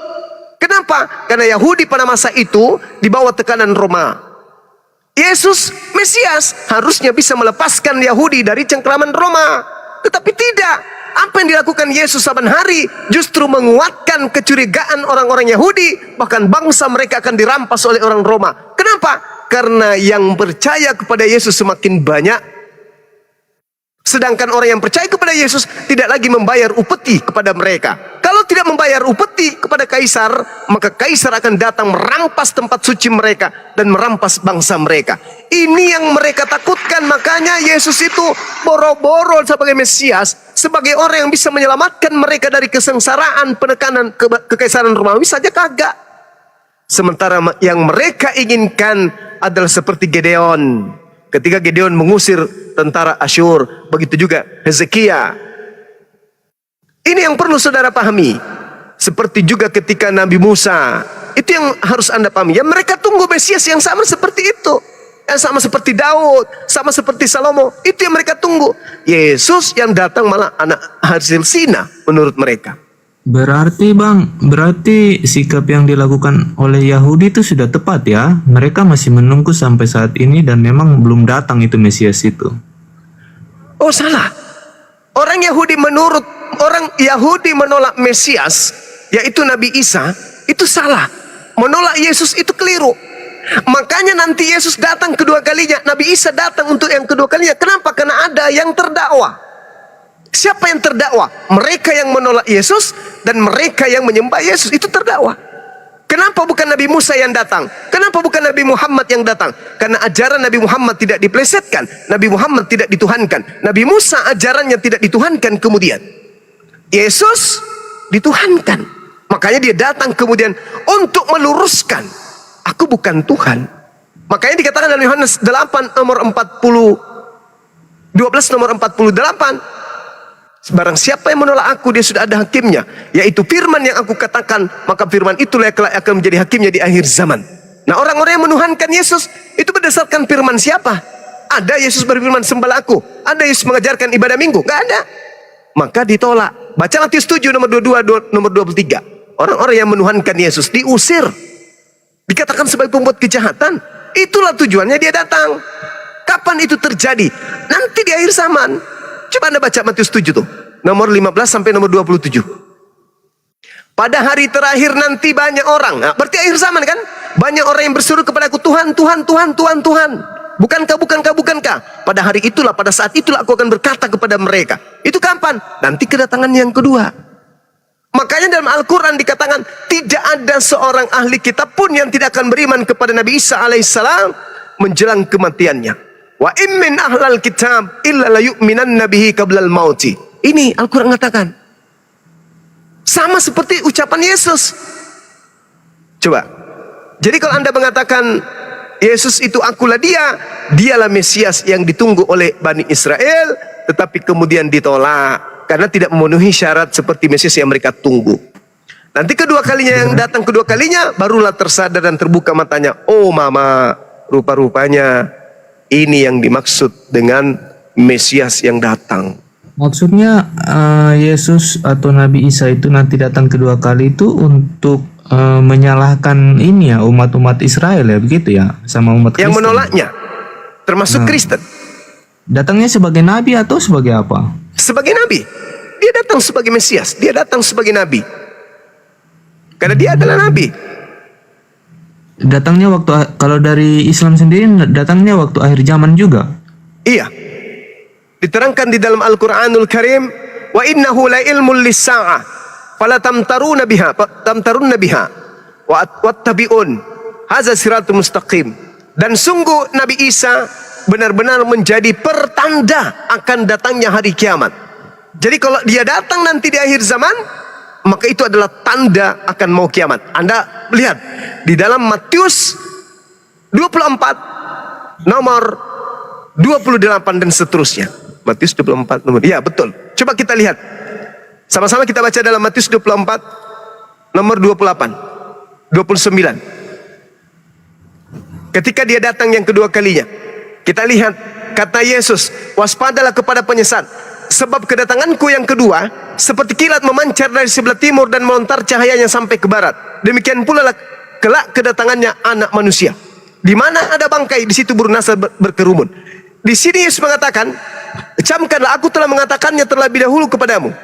Kenapa? Karena Yahudi pada masa itu di bawah tekanan Roma. Yesus, Mesias, harusnya bisa melepaskan Yahudi dari cengkraman Roma. Tetapi tidak. Apa yang dilakukan Yesus saban hari justru menguatkan kecurigaan orang-orang Yahudi. Bahkan bangsa mereka akan dirampas oleh orang Roma. Kenapa? Karena yang percaya kepada Yesus semakin banyak. Sedangkan orang yang percaya kepada Yesus tidak lagi membayar upeti kepada mereka. Kalau tidak membayar upeti kepada kaisar, maka kaisar akan datang merampas tempat suci mereka dan merampas bangsa mereka. Ini yang mereka takutkan. Makanya Yesus itu boro-boro sebagai Mesias, sebagai orang yang bisa menyelamatkan mereka dari kesengsaraan penekanan kekaisaran Romawi saja kagak. Sementara yang mereka inginkan adalah seperti Gedeon. Ketika Gedeon mengusir tentara Asyur, begitu juga Hezekia. Ini yang perlu saudara pahami. Seperti juga ketika Nabi Musa, itu yang harus Anda pahami. Ya, mereka tunggu Mesias yang sama seperti itu, yang sama seperti Daud, sama seperti Salomo. Itu yang mereka tunggu. Yesus yang datang malah anak hasil zina menurut mereka. Berarti Bang, berarti sikap yang dilakukan oleh Yahudi itu sudah tepat ya. Mereka masih menunggu sampai saat ini dan memang belum datang itu Mesias itu. Oh, salah. Orang Yahudi menolak Mesias, yaitu Nabi Isa, itu salah. Menolak Yesus itu keliru. Makanya nanti Yesus datang kedua kalinya, Nabi Isa datang untuk yang kedua kalinya. Kenapa? Karena ada yang terdakwa. Siapa yang terdakwa? Mereka yang menolak Yesus dan mereka yang menyembah Yesus, itu terdakwa. Kenapa bukan Nabi Musa yang datang? Kenapa bukan Nabi Muhammad yang datang? Karena ajaran Nabi Muhammad tidak diplesetkan, Nabi Muhammad tidak dituhankan. Nabi Musa ajarannya tidak dituhankan, kemudian Yesus dituhankan. Makanya dia datang kemudian untuk meluruskan, aku bukan Tuhan. Makanya dikatakan dalam Yohanes 8 nomor 40, 12 nomor 48, barang siapa yang menolak aku, dia sudah ada hakimnya, yaitu firman yang aku katakan, maka firman itulah yang kelak akan menjadi hakimnya di akhir zaman. Nah, orang-orang yang menuhankan Yesus itu berdasarkan firman siapa? Ada Yesus berfirman, sembahlah aku. Ada Yesus mengajarkan ibadah minggu? Gak ada. Maka ditolak. Baca Matius 7 nomor 22 nomor 23. Orang-orang yang menuhankan Yesus diusir, dikatakan sebagai pembuat kejahatan. Itulah tujuannya dia datang. Kapan itu terjadi? Nanti di akhir zaman. Coba Anda baca Matius 7 tuh, nomor 15 sampai nomor 27. Pada hari terakhir nanti banyak orang, nah, berarti akhir zaman kan? Banyak orang yang berseru kepadaku, Tuhan, Tuhan, Tuhan, Tuhan, Tuhan. Bukankah, bukankah, bukankah? Pada hari itulah, pada saat itulah aku akan berkata kepada mereka. Itu kapan? Nanti kedatangan yang kedua. Makanya dalam Al-Quran dikatakan, tidak ada seorang ahli kitab pun yang tidak akan beriman kepada Nabi Isa alaihissalam menjelang kematiannya. Wa immin ahlal kitab illa la yu'minanna bihi qablal mauti. Ini Al-Quran mengatakan. Sama seperti ucapan Yesus. Coba. Jadi kalau Anda mengatakan Yesus itu akulah dia, dialah Mesias yang ditunggu oleh Bani Israel, tetapi kemudian ditolak karena tidak memenuhi syarat seperti Mesias yang mereka tunggu. Nanti kedua kalinya yang datang kedua kalinya, barulah tersadar dan terbuka matanya. Oh mama, rupa-rupanya ini yang dimaksud dengan Mesias yang datang. Maksudnya Yesus atau Nabi Isa itu nanti datang kedua kali itu untuk menyalahkan ini ya, umat-umat Israel ya, begitu ya, sama umat Kristen. Yang menolaknya, termasuk Kristen. Datangnya sebagai nabi atau sebagai apa? Sebagai nabi. Dia datang sebagai Mesias, dia datang sebagai nabi. Karena dia adalah nabi. Datangnya waktu, kalau dari Islam sendiri datangnya waktu akhir zaman juga. Iya. Diterangkan di dalam Al-Qur'anul Karim, wa innahu la ilmul lis-sa'ah fala tamtarunna biha wa wattabi'un hadza siratul mustaqim. Dan sungguh Nabi Isa benar-benar menjadi pertanda akan datangnya hari kiamat. Jadi kalau dia datang nanti di akhir zaman, maka itu adalah tanda akan mau kiamat. Anda lihat di dalam Matius 24 nomor 28 dan seterusnya. Matius 24 nomor. Iya, betul. Coba kita lihat. Sama-sama kita baca dalam Matius 24 nomor 28, 29. Ketika dia datang yang kedua kalinya, kita lihat kata Yesus, waspadalah kepada penyesat, sebab kedatanganku yang kedua seperti kilat memancar dari sebelah timur dan melontar cahayanya sampai ke barat. Demikian pula kelak kedatangannya Anak Manusia. Di mana ada bangkai, di situ burung nasa berkerumun. Di sini Yesus mengatakan, camkanlah, aku telah mengatakannya terlebih dahulu kepadamu.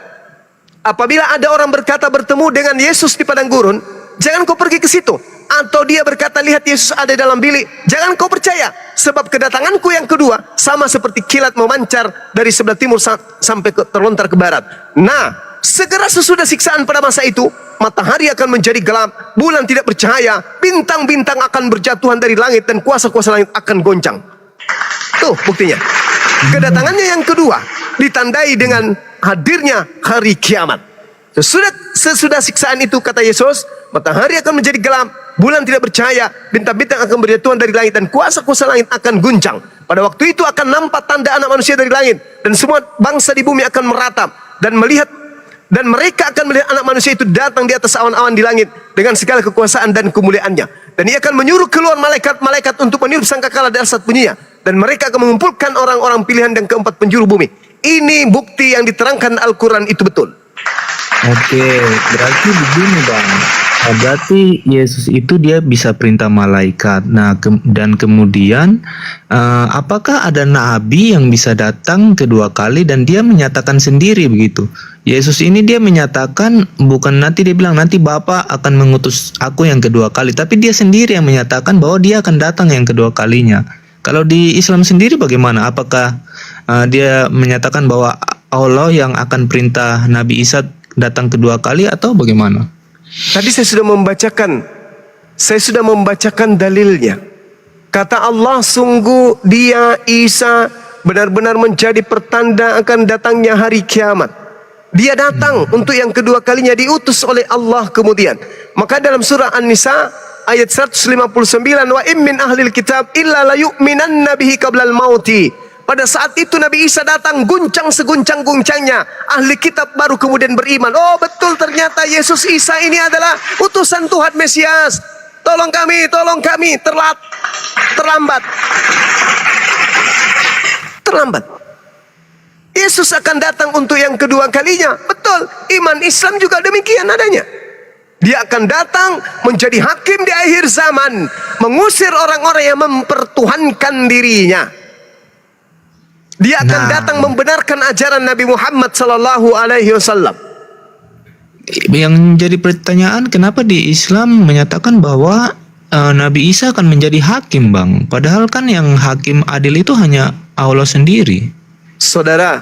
Apabila ada orang berkata bertemu dengan Yesus di padang gurun, jangan kau pergi ke situ. Atau dia berkata, lihat Yesus ada dalam bilik, jangan kau percaya. Sebab kedatanganku yang kedua sama seperti kilat memancar dari sebelah timur sampai terlontar ke barat. Nah, segera sesudah siksaan pada masa itu, matahari akan menjadi gelap, bulan tidak bercahaya, bintang-bintang akan berjatuhan dari langit, dan kuasa-kuasa langit akan goncang. Tuh buktinya. Kedatangannya yang kedua ditandai dengan hadirnya hari kiamat. Sesudah siksaan itu, kata Yesus, matahari akan menjadi gelap, bulan tidak bercahaya, bintang-bintang akan berjatuhan dari langit, dan kuasa-kuasa langit akan guncang. Pada waktu itu akan nampak tanda Anak Manusia dari langit, dan semua bangsa di bumi akan meratap dan melihat, dan mereka akan melihat Anak Manusia itu datang di atas awan-awan di langit dengan segala kekuasaan dan kemuliaannya. Dan ia akan menyuruh keluar malaikat-malaikat untuk meniup sangkakala dahsyat bunyinya, dan mereka akan mengumpulkan orang-orang pilihan dan keempat penjuru bumi. Ini bukti yang diterangkan Al-Quran itu betul. Oke, berarti begini Bang. Berarti Yesus itu dia bisa perintah malaikat. Nah, dan kemudian apakah ada nabi yang bisa datang kedua kali dan dia menyatakan sendiri begitu? Yesus ini dia menyatakan, bukan nanti dia bilang nanti Bapa akan mengutus aku yang kedua kali, tapi dia sendiri yang menyatakan bahwa dia akan datang yang kedua kalinya. Kalau di Islam sendiri bagaimana? Apakah dia menyatakan bahwa Allah yang akan perintah Nabi Isa datang kedua kali atau bagaimana? Tadi saya sudah membacakan dalilnya. Kata Allah, sungguh dia Isa benar-benar menjadi pertanda akan datangnya hari kiamat. Dia datang untuk yang kedua kalinya, diutus oleh Allah kemudian. Maka dalam surah An-Nisa ayat 159, wa im min ahlil kitab illa la yu'minanna bihi qablal mauti. Pada saat itu Nabi Isa datang, guncang seguncang-guncangnya, ahli kitab baru kemudian beriman. Oh betul, ternyata Yesus Isa ini adalah utusan Tuhan Mesias. Tolong kami, terlambat. Yesus akan datang untuk yang kedua kalinya. Betul, iman Islam juga demikian adanya. Dia akan datang menjadi hakim di akhir zaman, mengusir orang-orang yang mempertuhankan dirinya. Dia akan datang membenarkan ajaran Nabi Muhammad sallallahu alaihi wasallam. Yang jadi pertanyaan, kenapa di Islam menyatakan bahwa Nabi Isa akan menjadi hakim, Bang? Padahal kan yang hakim adil itu hanya Allah sendiri. Saudara,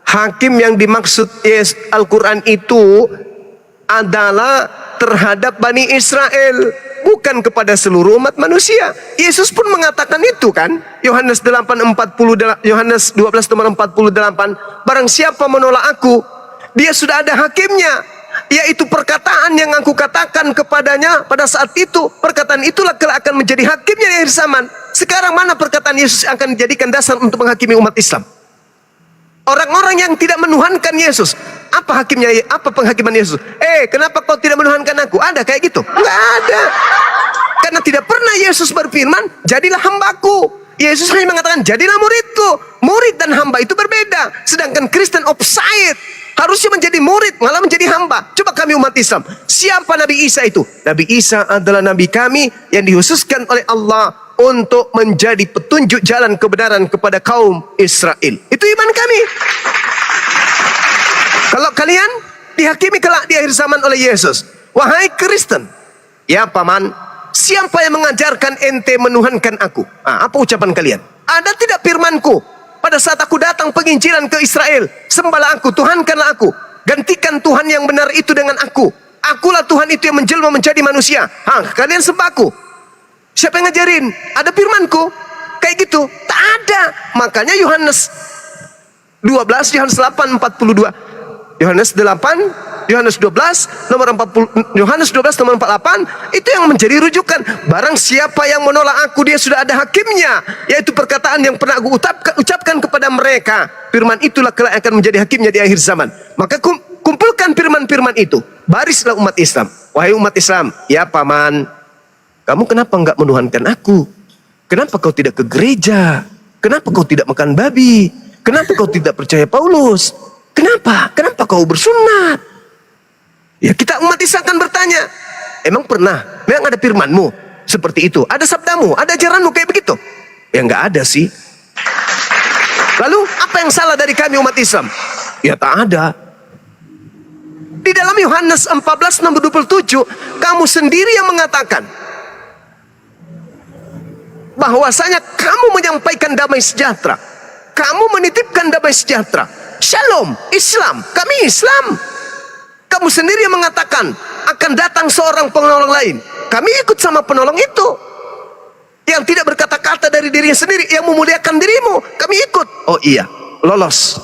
hakim yang dimaksud Al-Quran itu adalah terhadap Bani Israel, bukan kepada seluruh umat manusia. Yesus pun mengatakan itu kan, Yohanes 8:40, Yohanes 12 nomor 48, barang siapa menolak aku, dia sudah ada hakimnya, yaitu perkataan yang aku katakan kepadanya pada saat itu. Perkataan itulah kelak akan menjadi hakimnya di akhir zaman. Sekarang mana perkataan Yesus akan dijadikan dasar untuk menghakimi umat Islam? Orang-orang yang tidak menuhankan Yesus, apa hakimnya? Apa penghakiman Yesus? Kenapa kau tidak menuhankan aku? Ada kayak gitu? Enggak ada. Karena tidak pernah Yesus berfirman, jadilah hambaku. Yesus hanya mengatakan, jadilah muridku. Murid dan hamba itu berbeda. Sedangkan Kristen offside, harusnya menjadi murid, malah menjadi hamba. Coba kami umat Islam, siapa Nabi Isa itu? Nabi Isa adalah Nabi kami yang dikhususkan oleh Allah untuk menjadi petunjuk jalan kebenaran kepada kaum Israel. Itu iman kami. Kalau kalian dihakimi kelak di akhir zaman oleh Yesus, wahai Kristen, ya paman, siapa yang mengajarkan ente menuhankan aku? Apa ucapan kalian? Ada tidak firmanku pada saat aku datang penginjilan ke Israel, sembahlah aku, tuhankanlah aku, gantikan Tuhan yang benar itu dengan aku. Akulah Tuhan itu yang menjelma menjadi manusia. Kalian sembah aku. Siapa yang ngajarin? Ada firmanku? Kayak gitu? Tak ada. Makanya Yohanes 12, Yohanes 8:42, Yohanes 8 Yohanes 12 nomor 40, Yohanes 12 nomor 48 itu yang menjadi rujukan. Barang siapa yang menolak aku, dia sudah ada hakimnya, yaitu perkataan yang pernah aku ucapkan kepada mereka. Firman itulah kelak akan menjadi hakimnya di akhir zaman. Maka kumpulkan firman-firman itu, barislah umat Islam. Wahai umat Islam, ya paman, kamu kenapa enggak menuhankan aku? Kenapa kau tidak ke gereja? Kenapa kau tidak makan babi? Kenapa kau tidak percaya Paulus? Kenapa? Kenapa kau bersunat? Ya, kita umat Islam akan bertanya, emang pernah? Memang ada firmanmu seperti itu? Ada sabdamu? Ada ajaranmu kayak begitu? Ya enggak ada sih. Lalu apa yang salah dari kami umat Islam? Ya tak ada. Di dalam Yohanes 14 nomor 27, kamu sendiri yang mengatakan bahwasanya kamu menyampaikan damai sejahtera. Kamu menitipkan damai sejahtera. Shalom, Islam, kami Islam. Kamu sendiri yang mengatakan akan datang seorang penolong lain. Kami ikut sama penolong itu. Yang tidak berkata-kata dari dirinya sendiri, yang memuliakan dirimu, kami ikut. Oh iya, lolos.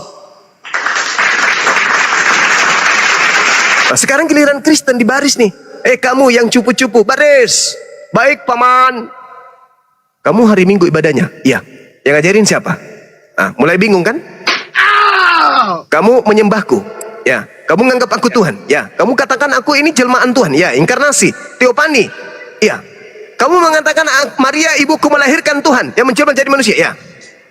Nah, sekarang giliran Kristen di baris nih. Kamu yang cupu-cupu, baris. Baik paman. Kamu hari Minggu ibadahnya? Iya. Yang ngajarin siapa? Nah, mulai bingung kan? Kamu menyembahku? Ya. Kamu menganggap aku Tuhan? Ya. Kamu katakan aku ini jelmaan Tuhan? Ya. Inkarnasi, teopani? Ya. Kamu mengatakan Maria ibuku melahirkan Tuhan yang mencoba jadi manusia? Ya.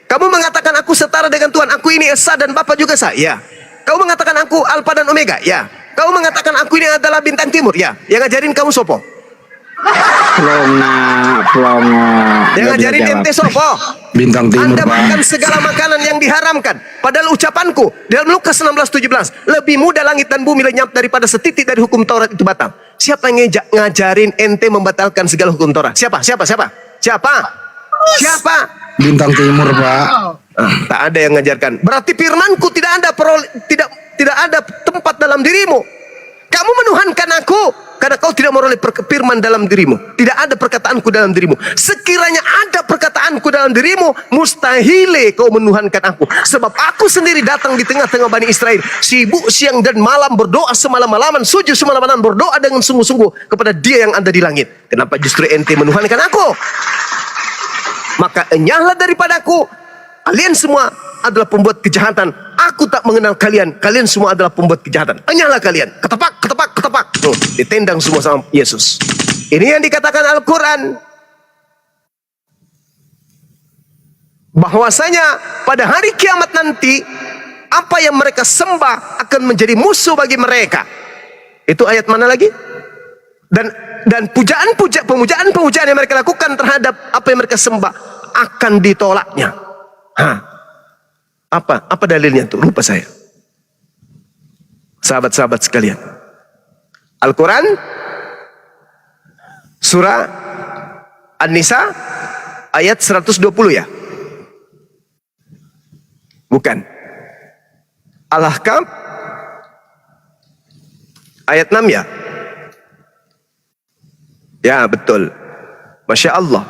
Kamu mengatakan aku setara dengan Tuhan? Aku ini Esa dan Bapa juga Esa? Ya. Kamu mengatakan aku Alfa dan Omega? Ya. Kamu mengatakan aku ini adalah bintang timur? Ya. Yang ngajarin kamu sopo? Yang ngajarin ente sopo? Bintang timur, Anda makan segala makanan yang diharamkan. Padahal ucapanku dalam Lukas 16:17, lebih mudah langit dan bumi lenyap daripada setitik dari hukum Taurat itu batal. Siapa yang ngajarin ente membatalkan segala hukum Taurat? Siapa? Bintang timur, Pak. Tak ada yang mengajarkan. Berarti firmanku tidak ada tempat dalam dirimu. Kamu menuhankan aku karena kau tidak meroleh firman dalam dirimu. Tidak ada perkataanku dalam dirimu. Sekiranya ada perkataanku dalam dirimu, mustahil kau menuhankan aku. Sebab aku sendiri datang di tengah-tengah Bani Israel, sibuk siang dan malam berdoa semalam-malaman, sujud semalam-malaman, berdoa dengan sungguh-sungguh kepada Dia yang ada di langit. Kenapa justru ente menuhankan aku? Maka enyahlah daripadaku, kalian semua adalah pembuat kejahatan. Aku tak mengenal kalian. Kalian semua adalah pembuat kejahatan. Enyahlah kalian. Ketepak. Ditendang semua sama Yesus. Ini yang dikatakan Al-Quran. Bahwasanya pada hari kiamat nanti, apa yang mereka sembah akan menjadi musuh bagi mereka. Itu ayat mana lagi? Dan pemujaan yang mereka lakukan terhadap apa yang mereka sembah akan ditolaknya. Apa dalilnya tuh? Lupa saya. Sahabat-sahabat sekalian, Al-Quran surah An-Nisa ayat 120 ya? Bukan. Al-Ahqaf ayat 6 ya? Ya betul. Masya Allah.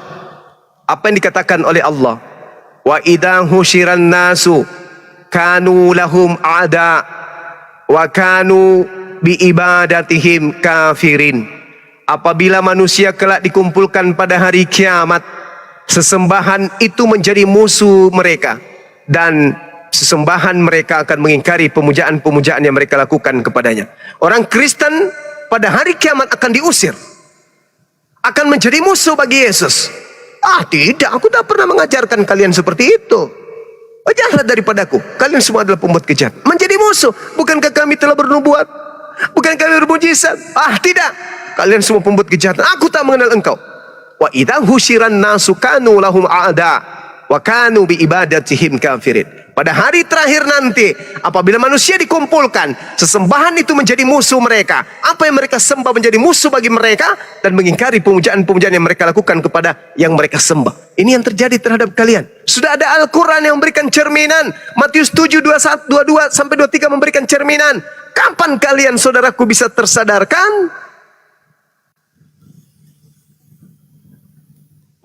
Apa yang dikatakan oleh Allah? Wa idza husyiran nasu kanu lahum a'da wa kanu bi ibadatihim kafirin. Apabila manusia kelak dikumpulkan pada hari kiamat, sesembahan itu menjadi musuh mereka dan sesembahan mereka akan mengingkari pemujaan-pemujaan yang mereka lakukan kepadanya. Orang Kristen pada hari kiamat akan diusir, akan menjadi musuh bagi Yesus. Tidak, aku tak pernah mengajarkan kalian seperti itu. Janganlah daripadaku, kalian semua adalah pembuat kejahatan. Menjadi musuh. Bukankah kami telah bernubuat? Bukankah kami bermujizat? Tidak, kalian semua pembuat kejahatan. Aku tak mengenal engkau. Wa idza husyiran nasu kanu lahum a'da wa kanu bi ibadatihim kafirin. Pada hari terakhir nanti, apabila manusia dikumpulkan, sesembahan itu menjadi musuh mereka. Apa yang mereka sembah menjadi musuh bagi mereka dan mengingkari pemujaan-pemujaan yang mereka lakukan kepada yang mereka sembah. Ini yang terjadi terhadap kalian. Sudah ada Al-Quran yang memberikan cerminan. Matius 7, 22 sampai 23 memberikan cerminan. Kapan kalian, saudaraku, bisa tersadarkan?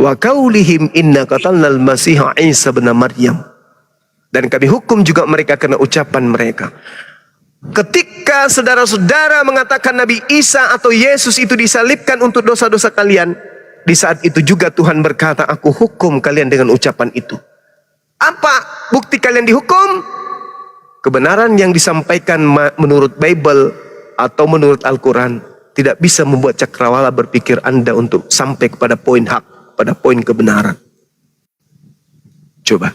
Wa qaulihim inna qatalnal masiha Isa bin Maryam. Dan kami hukum juga mereka karena ucapan mereka. Ketika saudara-saudara mengatakan Nabi Isa atau Yesus itu disalibkan untuk dosa-dosa kalian, di saat itu juga Tuhan berkata, aku hukum kalian dengan ucapan itu. Apa bukti kalian dihukum? Kebenaran yang disampaikan menurut Bible atau menurut Al-Quran tidak bisa membuat cakrawala berpikir Anda untuk sampai kepada poin hak, pada poin kebenaran. Coba,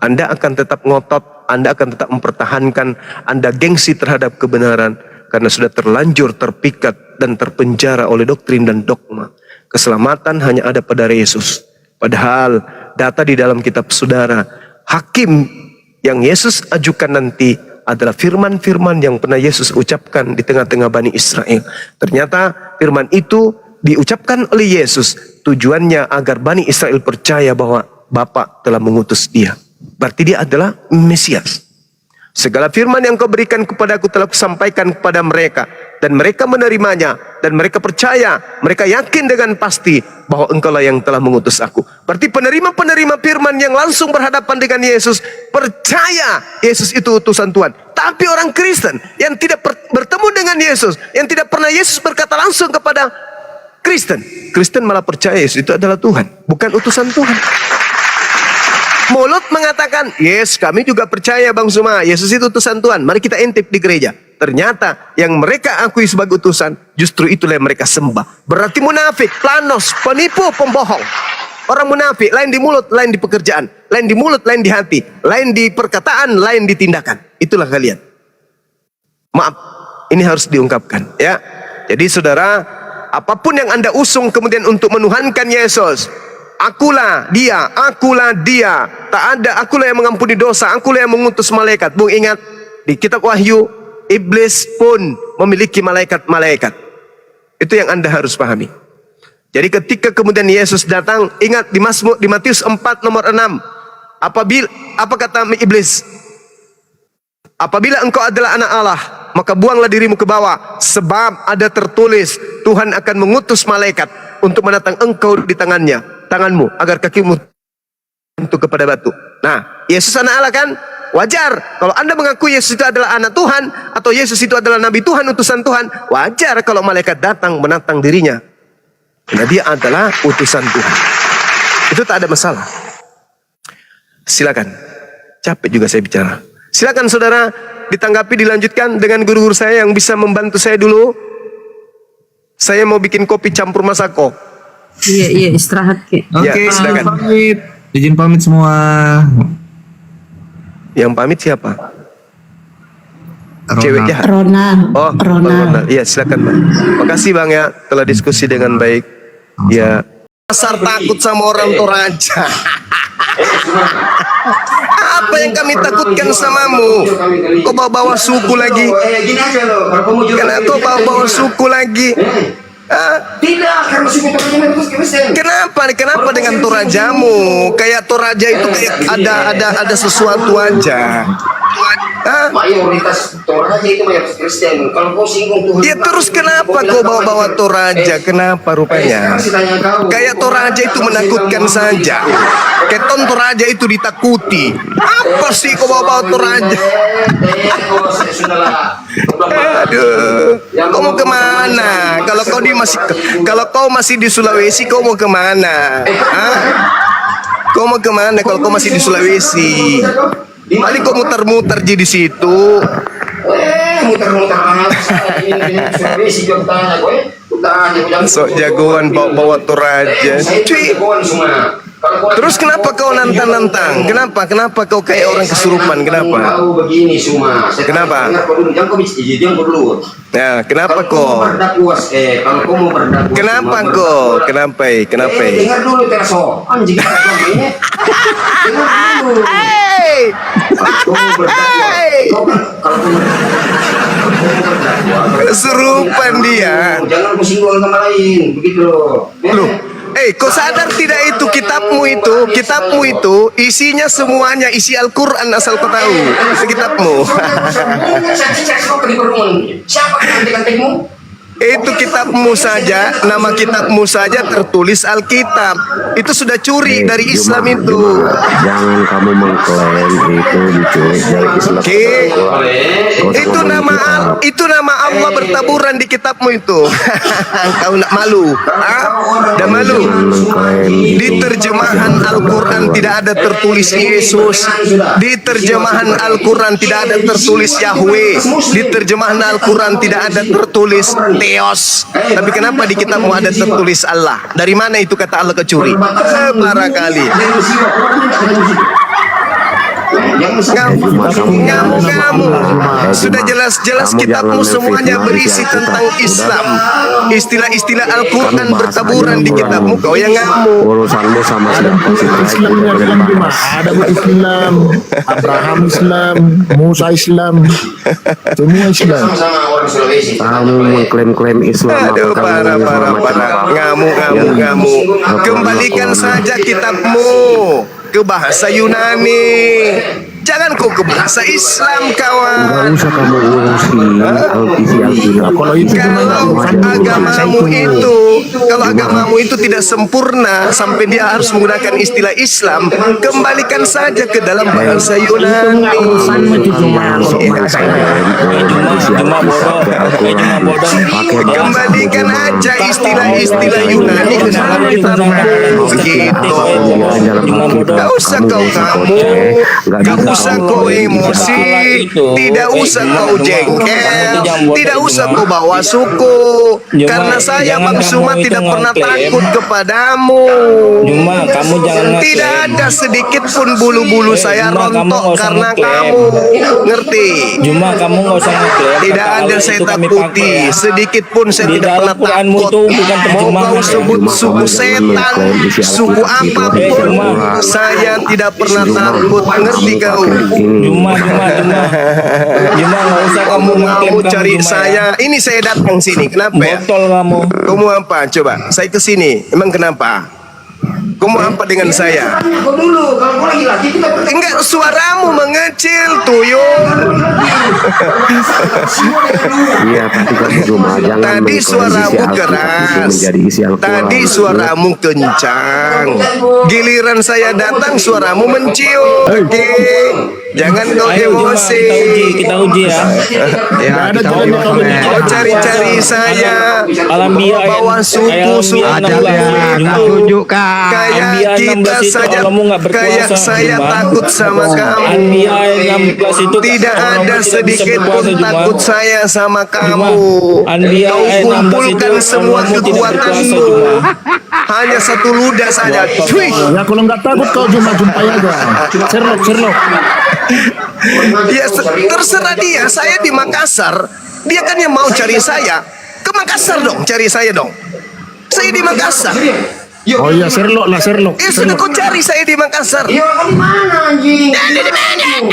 Anda akan tetap ngotot, Anda akan tetap mempertahankan, Anda gengsi terhadap kebenaran karena sudah terlanjur terpikat dan terpenjara oleh doktrin dan dogma. Keselamatan hanya ada pada Yesus. Padahal data di dalam kitab saudara, hakim yang Yesus ajukan nanti adalah firman-firman yang pernah Yesus ucapkan di tengah-tengah Bani Israel. Ternyata firman itu diucapkan oleh Yesus, tujuannya agar Bani Israel percaya bahwa Bapa telah mengutus dia. Berarti dia adalah Mesias. Segala firman yang kau berikan kepadaku telah kusampaikan kepada mereka, dan mereka menerimanya, dan mereka percaya, mereka yakin dengan pasti bahwa engkaulah yang telah mengutus aku. Berarti penerima-penerima firman yang langsung berhadapan dengan Yesus percaya Yesus itu utusan Tuhan. Tapi orang Kristen yang tidak bertemu dengan Yesus, yang tidak pernah Yesus berkata langsung kepada Kristen malah percaya Yesus itu adalah Tuhan, bukan utusan Tuhan. Mulut mengatakan, yes, kami juga percaya Bang Suma, Yesus itu utusan Tuhan, mari kita intip di gereja. Ternyata yang mereka akui sebagai utusan, justru itulah yang mereka sembah. Berarti munafik, planos, penipu, pembohong. Orang munafik, lain di mulut, lain di pekerjaan. Lain di mulut, lain di hati. Lain di perkataan, lain di tindakan. Itulah kalian. Maaf, ini harus diungkapkan, ya. Jadi saudara, apapun yang Anda usung kemudian untuk menuhankan Yesus, akulah dia, tak ada, akulah yang mengampuni dosa, akulah yang mengutus malaikat. Bung ingat, di kitab Wahyu, iblis pun memiliki malaikat-malaikat. Itu yang Anda harus pahami. Jadi ketika kemudian Yesus datang, ingat di Matius 4 nomor 6, apa kata iblis? Apabila engkau adalah anak Allah, maka buanglah dirimu ke bawah, sebab ada tertulis, Tuhan akan mengutus malaikat untuk menatang engkau di tanganmu, agar kakimu untuk kepada batu. Nah, Yesus anak Allah kan? Wajar kalau Anda mengaku Yesus itu adalah anak Tuhan, atau Yesus itu adalah Nabi Tuhan, utusan Tuhan. Wajar kalau malaikat datang menantang dirinya, karena dia adalah utusan Tuhan. Itu tak ada masalah. Silakan. Capek juga saya bicara. Silakan saudara, ditanggapi, dilanjutkan dengan guru-guru saya yang bisa membantu saya dulu. Saya mau bikin kopi campur masako. Iya, istirahat Ki. Oke, silakan. pamit. Izin pamit semua. Yang pamit siapa? Cewek jahat. Ronald. Oh, Ronald. Iya, silakan Bang. Makasih Bang ya telah diskusi dengan baik. Ya. Dasar takut sama orang Toraja. Apa yang kami takutkan samamu? Kau bawa-bawa suku lagi? Kenapa kau bawa-bawa suku lagi? Kenapa dengan Torajamu? Kayak Toraja itu kayak ada sesuatu aja. Mayoritas Toraja itu mayoritas Kristen. Kalau kau singgung Tuhan, ya terus kenapa kau bawa-bawa Toraja? Kenapa rupanya? Kayak Toraja itu menakutkan saja. Keton Toraja itu ditakuti. Apa sih kau bawa-bawa Toraja? Aduh, kau mau kemana? Kalau kau masih di Sulawesi, kau mau kemana? Hah? Kau mau kemana kalau kau masih di Sulawesi? Paling kau muter-muter di situ. Muter-muter Sok jagoan bawa Toraja. Cuy. Terus kenapa kau nantang-nantang? Kenapa kau kayak orang kesurupan? Kenapa? Kenapa? Ya, kenapa kok? Kenapa kok? Kenapa? Dengar dulu Terso. Anjing. Kesurupan dia. Jangan kusinggung sama lain, begitu loh. Loh, kau sadar tidak itu kitabmu itu isinya semuanya isi Al-Quran asal kau tahu. Itu kitabmu. Siapa ganti-gantimu? Itu kitabmu saja, nama kitabmu saja tertulis Alkitab. Itu sudah curi dari Islam itu. Jangan kamu mengklaim itu dicuri dari Islam. Itu nama Allah bertaburan di kitabmu itu. Kau nak malu? Dah malu? Di terjemahan Al-Quran tidak ada tertulis Yesus. Di terjemahan Al-Quran tidak ada tertulis Yahweh. Di terjemahan Al-Quran tidak ada tertulis Theos. Tapi kenapa di kitabmu ada tertulis Allah? Dari mana itu kata Allah kecuri? Barangkali. Kamu sudah jelas-jelas kitabmu semuanya berisi tentang Islam. Istilah-istilah Al-Quran bertaburan di kitabmu. Kau yang ngamuk. Urusanmu sama siapa sih? Ada Islam, Abraham Islam, Musa Islam, semua Islam. Sama-sama orang Sulawesi. Kamu mengklaim-klaim Islam. Aduh, parah. Ngamuk. Kembalikan saja kitabmu ke bahasa Yunani. Jangan kau ke bahasa Islam, kawan. Gak usah kamu urusin isi Alkitab. Kalau agamamu itu tidak sempurna sampai dia harus menggunakan istilah Islam, kembalikan saja ke dalam bahasa Yunani. Kembalikan aja istilah-istilah Yunani ke dalam kitabmu. Begitu. Gak usah kau gak usah kau emosi, tidak usah kau jengkel, tidak usah kau bawa suku, karena saya Bang Suma tidak pernah takut kepadamu. Tidak ada sedikit pun bulu-bulu saya rontok karena kamu, ngerti? Tidak ada saya takuti, sedikit pun saya tidak pernah takut. Mau kau sebut suku setan, suku apapun, saya tidak pernah takut, ngerti kau? Juma nggak usah kamu cari saya. Ini saya datang sini. Kenapa ya? Botol kamu. Kamu apa? Coba. Saya ke sini. Emang kenapa? Kamu apa dengan saya? Kau dulu, kalau kau lagi kita Enggak, suaramu mengecil, tuyul. Iya, tapi kamu cuma jangan Tadi suaramu keras. Tadi suaramu kencang. Giliran saya datang suaramu mencium. Oke. Jangan kau emosi. Kita uji ya. Ya, kau cari-cari saya. Bawa suku-suku. Kayak kita saja, kayak saya takut sama kamu. Tidak ada sedikit pun takut saya sama kamu. Kau kumpulkan semua kekuatanmu, hanya satu ludah saja. Cuy. Ya kalau nggak takut kau jumpai aja. Sherlock. Ya, terserah dia. Saya di Makassar. Dia kan yang mau cari saya. Ke Makassar dong, cari saya dong. Saya di Makassar. Oh iya, Sherlock. Sudah kau cari saya di Makassar. di mana anjing? Di mana?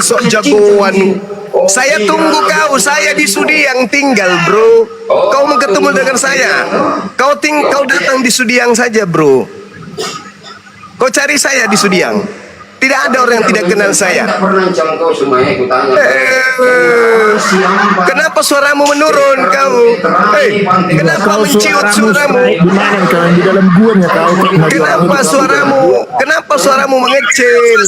Sok jagoan. Saya tunggu kau. Saya di Sudiang tinggal, bro. Kau mau ketemu dengan saya? Kau datang di Sudiang saja, bro. Kau cari saya di Sudiang. Tidak ada orang yang tidak kenal saya. Tidak pernah ancam kau semuanya, aku tanya. Kenapa suaramu menurun kau? Kenapa menciut suaramu? Di mana kau? Di dalam guanya kau. Kenapa suaramu mengecil?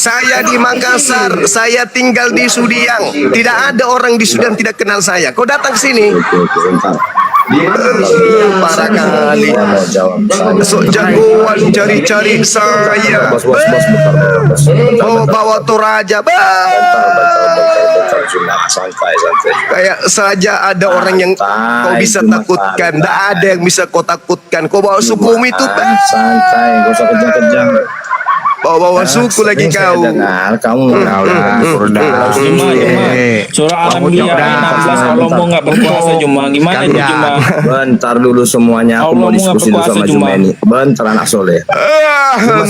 Saya di Makassar, saya tinggal di Sudiang. Tidak ada orang di Sudiang tidak kenal saya. Kau datang ke sini. Parah kali. Sok jagoan cari-cari saya. Oh, bawa Toraja. Kayak saja ada orang yang kau bisa takutkan. Tidak ada yang bisa kau takutkan. Kau bawa sukumu itu. Santai, gak usah kejang-kejang. Bawa suku lagi kau. Kamu Surah Al-Anbiya ayat 16, Allah mau nggak berkuasa cuma gimana itu cuma. bentar dulu semuanya, aku mau diskusi dulu sama Jumeni. Bentar anak soleh.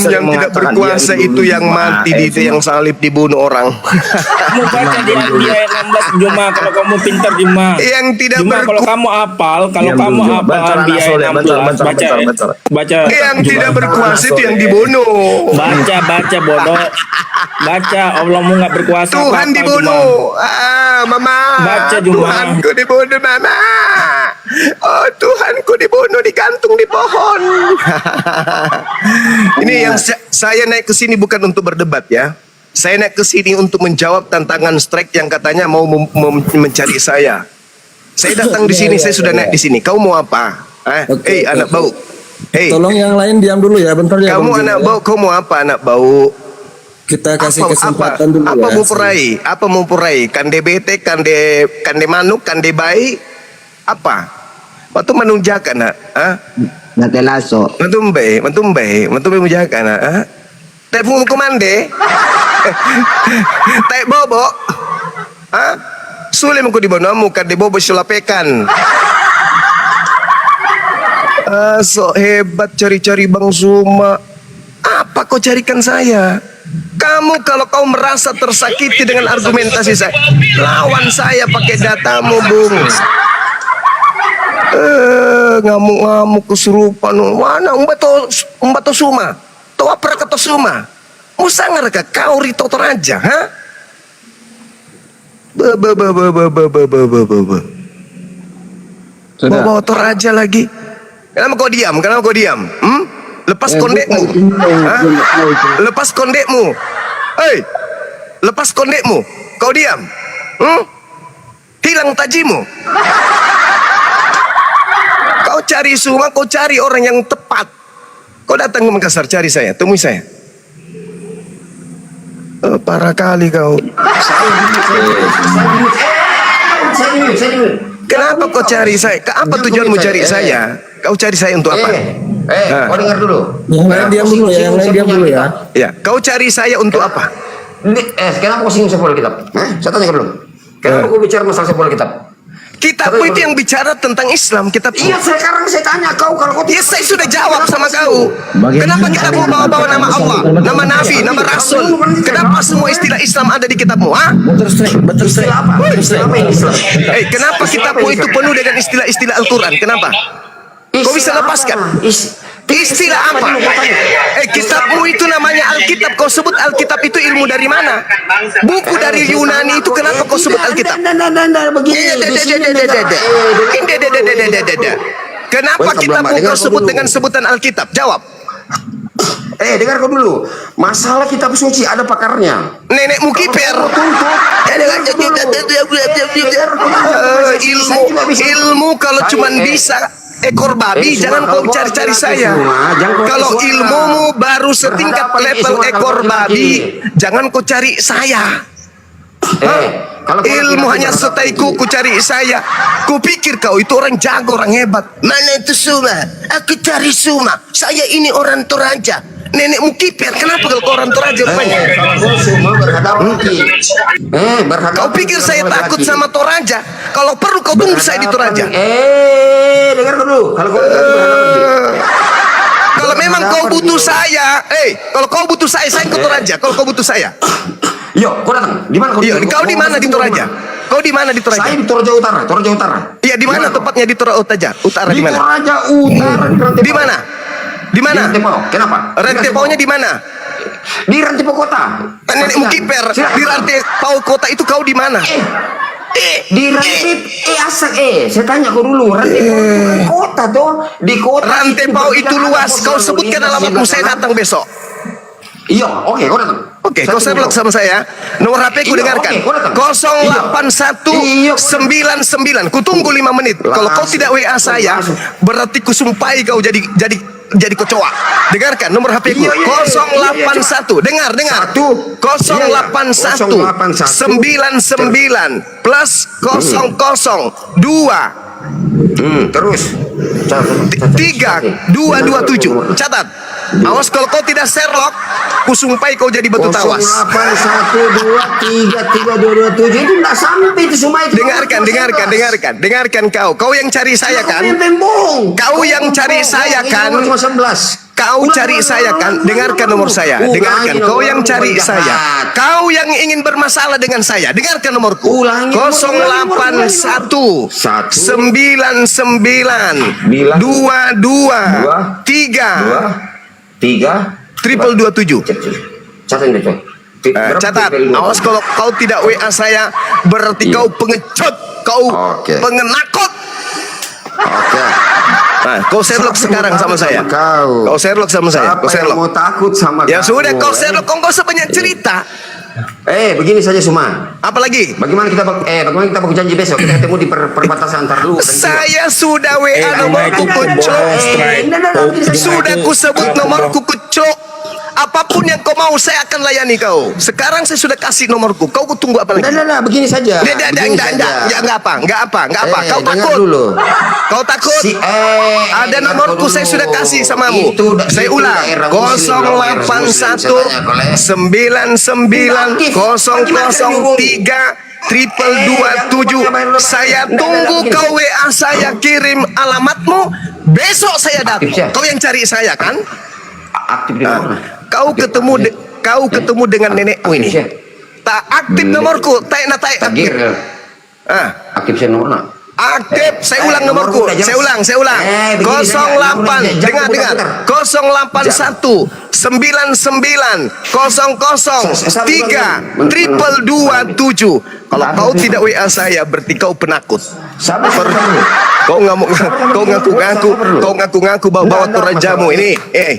Yang tidak berkuasa itu yang mati, itu yang salib dibunuh orang. Kamu baca di Al-Anbiya ayat 16 Juma, kalau kamu pintar Juma. Yang tidak kalau kamu hafal, Al-Anbiya ayat 16 baca. Yang tidak berkuasa itu yang dibunuh. Baca bodoh. Baca, Allahmu nggak berkuasa. Tuhan apa-apa, dibunuh. Mama. Baca, Juma. Tuhanku dibunuh, Mama. Oh, Tuhanku dibunuh, digantung di pohon. Ini yang saya naik ke sini bukan untuk berdebat ya. Saya naik ke sini untuk menjawab tantangan strike yang katanya mau mencari saya. Saya datang di sini, saya sudah naik di sini. Kau mau apa? Anak bau. Hey, Tolong yang lain diam dulu ya, bentar ya. kamu anak bau, kau mau apa anak bau? Kita kasih kesempatan dulu apa ya. mau purai? Apa mau purai? Kande bete, kande manuk, kande bayi? Apa? Waktu menunjakan nak? Nate laso. Mantumbe menunjakan nak? Tak pun komande? Tak bobo? Sulit aku di bonomu, kande bobo sulapekan. So hebat cari-cari Bang Suma. Apa kau carikan saya? Kamu kalau kau merasa tersakiti dengan argumentasi saya, lawan saya pakai datamu, Bung. Ngamuk-ngamuk kesurupan. Mana umbato Suma? Toa prakato Suma. Musangar ka kau rito toraja, ha? Bawa toraja lagi. Kenapa kau diam? Lepas kondekmu. Lepas kondekmu. Hei, lepas kondekmu. Kau diam. Hilang tajimu. Kau cari Suma, kau cari orang yang tepat. Kau datang ke Makassar cari saya, temui saya. Parah kali kau. Kenapa kau cari saya? Apa tujuanmu cari saya? Kau cari saya untuk apa? Kau dengar dulu. Yang lain diam dulu ya, yang lain diam dulu ya. Ya, kau cari saya untuk apa? Kenapa kau singgung sebuah kitab? Saya tanya dulu. Kenapa kau bicara masalah sebuah kitab? Kitabmu itu yang bicara tentang Islam, kitab. Iya, sekarang saya tanya kau kalau kau. Ya, saya sudah jawab sama kau. Kenapa kitabmu bawa-bawa nama Allah, nama Nabi, nama Rasul? Kenapa semua istilah Islam ada di kitabmu? Betul strike. Apa? Istilah apa ini Islam? Kenapa kitabmu itu penuh dengan istilah-istilah Al-Quran? Kenapa? Kau bisa lepaskan? Istilah apa? Kitabmu itu namanya Alkitab. Kau sebut Alkitab itu ilmu dari mana? Buku dari Yunani itu kenapa kau sebut Alkitab? Kenapa kitabmu kau sebut dengan sebutan Alkitab? Jawab. Dengar kau dulu. Masalah kitab suci ada pakarnya. Nenekmu kiper. Ilmu kalau cuma bisa ekor babi, jangan kau cari-cari saya. Kalau ilmumu baru setingkat level ekor babi, jangan kau cari saya. Ilmu hanya setai kuku cari saya. Kupikir kau itu orang jago, orang hebat. Mana itu Suma? Aku cari Suma. Saya ini orang Toraja. Nenekmu kiper. Kenapa kalau kau orang Toraja rupanya? Kau pikir saya takut sama Toraja? Kalau perlu kau tunggu saya di Toraja. Dengar dulu. Kalau memang kau butuh saya, kalau kau butuh saya ke Toraja. Kalau kau butuh saya, yuk, kau datang. Di mana kau? Kau di mana di Toraja? Kau di mana di Toraja? Saya di Toraja Utara. Iya, di mana tempatnya di Toraja? Utara di mana? Di Toraja Utara. Di mana? Di mana? Rantepau. Kenapa? Rantepaunya di mana? Di Rantepau kota. Nenekmu kiper. Di Rantepau kota itu kau di mana? Di Rantepau. Saya tanya kau dulu. Rantepau kota tuh. Di kota. Rantepau itu luas. Kau sebutkan alamatmu, saya datang besok. Iya, oke, kau datang. Oke, kau serlok sama saya. Nomor HP ku dengarkan. 08199. Ku tunggu 5 menit. Kalau kau tidak WA saya, berarti ku sumpai kau jadi kecoa. Dengarkan nomor HP ku. 081. Dengar. 08199 plus 002 Terus 3227. Catat. Awas kalau kau tidak Sherlock, kusumpai kau jadi batu tawas. 081233227 itu enggak sampai itu semua itu. Dengarkan kau. Kau yang cari saya kan? Kau yang cari saya kan? Kau cari saya kan? Dengarkan nomor saya. Dengarkan. Kau yang cari saya. Kau yang ingin bermasalah dengan saya. Dengarkan nomorku. 081 99 22 3 3 triple 27. Catat deh, coy. Catat, awas kalau kau tidak WA saya berarti kau pengecut, kau pengenakut. Oke. Nah, kau Sherlock sekarang sama saya. Kau Sherlock sama saya. Kau Sherlock. Mau takut sama Ya kamu, sudah, kau Sherlock, kau nggak usah banyak cerita. Begini saja Suma. Apalagi? Bagaimana kita baku janji besok kita ketemu di perbatasan antar lu. Saya sudah WA nomorku kucuk. Sudah ku sebut nomorku kucuk. Apapun yang kau mau saya akan layani kau. Sekarang saya sudah kasih nomorku. Kau tunggu apa lagi? Nah, begini saja. Enggak apa. Kau takut. Dulu. Kau takut? Ada nomorku saya sudah kasih samamu. Saya ulang. 081 99 003 triple 27. Saya tunggu kau WA saya, kirim alamatmu. Besok saya datang. Kau yang cari saya kan? Aktif di mana? Kau ketemu dengan nenekmu ini. Tak aktif nomorku. Aktif. Aktif saya nomornya. Aktif. Saya ulang nomorku. Saya ulang. 08. Dengar. 081 99 003 triple 27. Kalau kau tidak WA saya berarti kau penakut. Kau ngaku-ngaku bawa rajamu ini.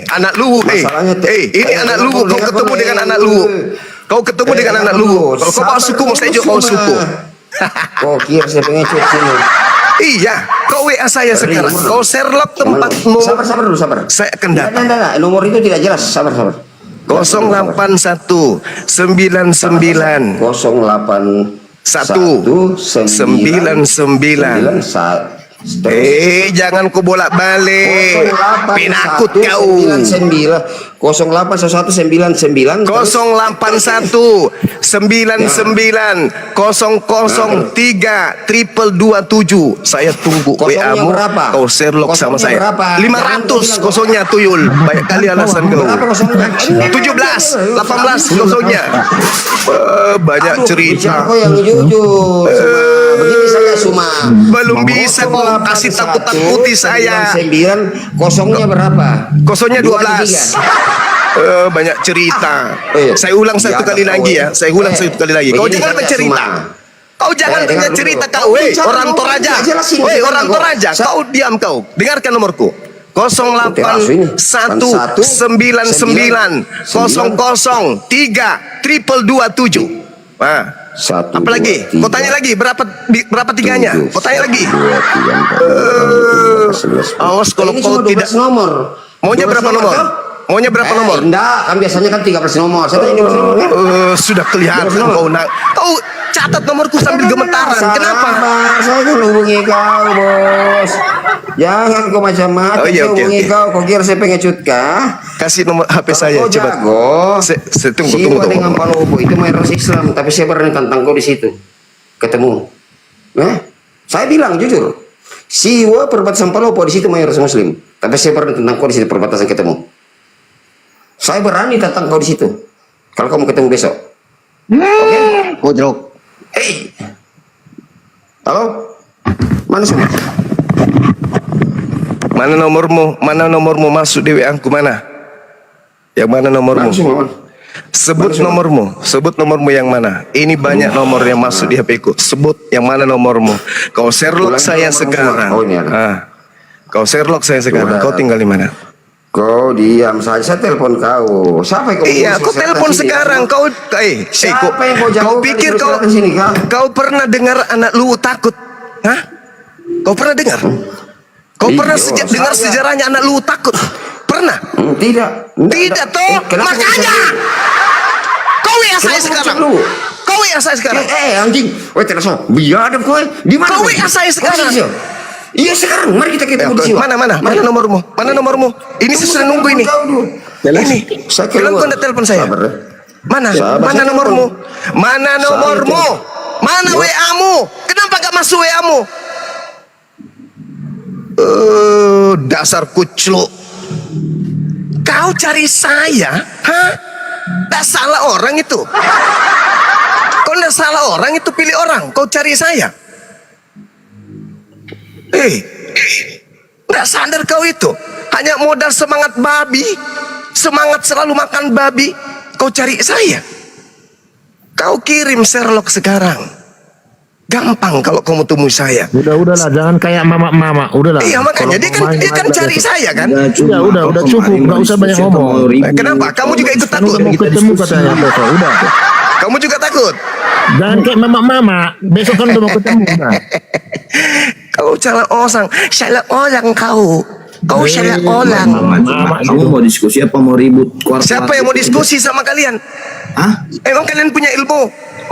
Anak lu. Ini anak lu. Kau ketemu dengan anak lu. Kalau kau bawa suku, saya juga bawa suku. Kau kira saya pengecut sini? Iya, kau WA saya sekarang. Kau Sherlock tempatmu. Sabar dulu. Saya akan datang. Enggak. Nomor itu tidak jelas. Sabar. 081 99 199 jangan kau bolak-balik. Penakut kau. 08 1199 081 99 003 triple 27. Saya tunggu WA-mu. Kau Sherlock sama saya. 500 kosongnya tuyul. Banyak kali alasan kau. 17 18 kosongnya. Banyak cerita. Kau yang jujur. Begini saja Suma. Belum bisa kau kasih takut-takuti saya. 9 kosongnya berapa? Kosongnya 12. Banyak cerita. Saya ulang satu kali lagi ya. Kau jangan bercerita. Kau jangan bercerita kau. Orang Toraja. Orang Toraja. Kau diam kau. Dengarkan nomorku. 081 99 003 triple 27. Apalagi? Kau tanya lagi berapa tiganya? Kau tanya lagi. Awas kalau kau tidak. Maunya berapa nomor? Enggak, kan biasanya kan 13 nomor. Saya tanya 12 nomor kan? Sudah kelihatan kau catat nomorku sambil gemetaran. Kenapa? Saya kan hubungi kau, Bos. Jangan kau macam-macam. Hubungi kau. Kau kira saya pengecut kah? Kasih nomor HP saya coba. Saya tunggu. Dengan Palopo itu mayoritas Islam, tapi saya berani tantang kau di situ. Ketemu. Saya bilang jujur. Siwa perbatasan Palopo di situ mayoritas Muslim, tapi saya berani tantang kau di situ perbatasan ketemu. Saya berani tantang kau di situ. Kalau kamu ketemu besok. Oke? Godrok. Halo? Mana semua? Mana nomormu masuk di WA-ku mana? Yang mana nomormu? Sebut nomormu yang mana? Ini banyak nomor yang masuk di HP-ku. Sebut yang mana nomormu. Kau Sherlock saya sekarang. Kau Sherlock saya sekarang. Kau tinggal di mana? Kau diam saja, saya telepon kau. Siapa yang kau? Iya, kau telepon sekarang. Kau pikir kau pernah dengar anak lu takut? Hah? Kau pernah dengar? Kau pernah dengar sejarahnya anak lu takut? Pernah? Tidak toh. Makanya kau WA saya sekarang. Kau WA saya sekarang. Anjing. Terasa biadab kau. Di mana? Kau WA saya sekarang. Iya sekarang, mari kita ketemu di sini. Mana nomormu? Ini saya sudah nunggu ini. Ini. Bilang kau telepon saya. Mana nomormu? Mana WA-mu? Kenapa gak masuk WA-mu? Dasar kucluk. Kau cari saya? Hah? Tak salah orang itu. Kau tidak salah orang itu, pilih orang. Kau cari saya. Nggak sadar kau itu hanya modal semangat babi. semangat selalu makan babi, kau cari saya. Kau kirim Sherlock sekarang. Gampang kalau kamu temui saya. Udahlah, jangan kayak mama, udahlah. Iya, makanya dia kan cari saya kan. Udah cukup, nggak usah banyak ngomong. Kenapa? Kamu juga ikut takut? Mau ketemu katanya besok, udah. Kamu juga takut? Jangan kayak mama, besok kan udah mau ketemu. Nah. Kau salah orang kau. Kau salah orang. Kamu mau diskusi apa mau ribut? Siapa yang mau diskusi sama kalian? Hah? Emang kalian punya ilmu?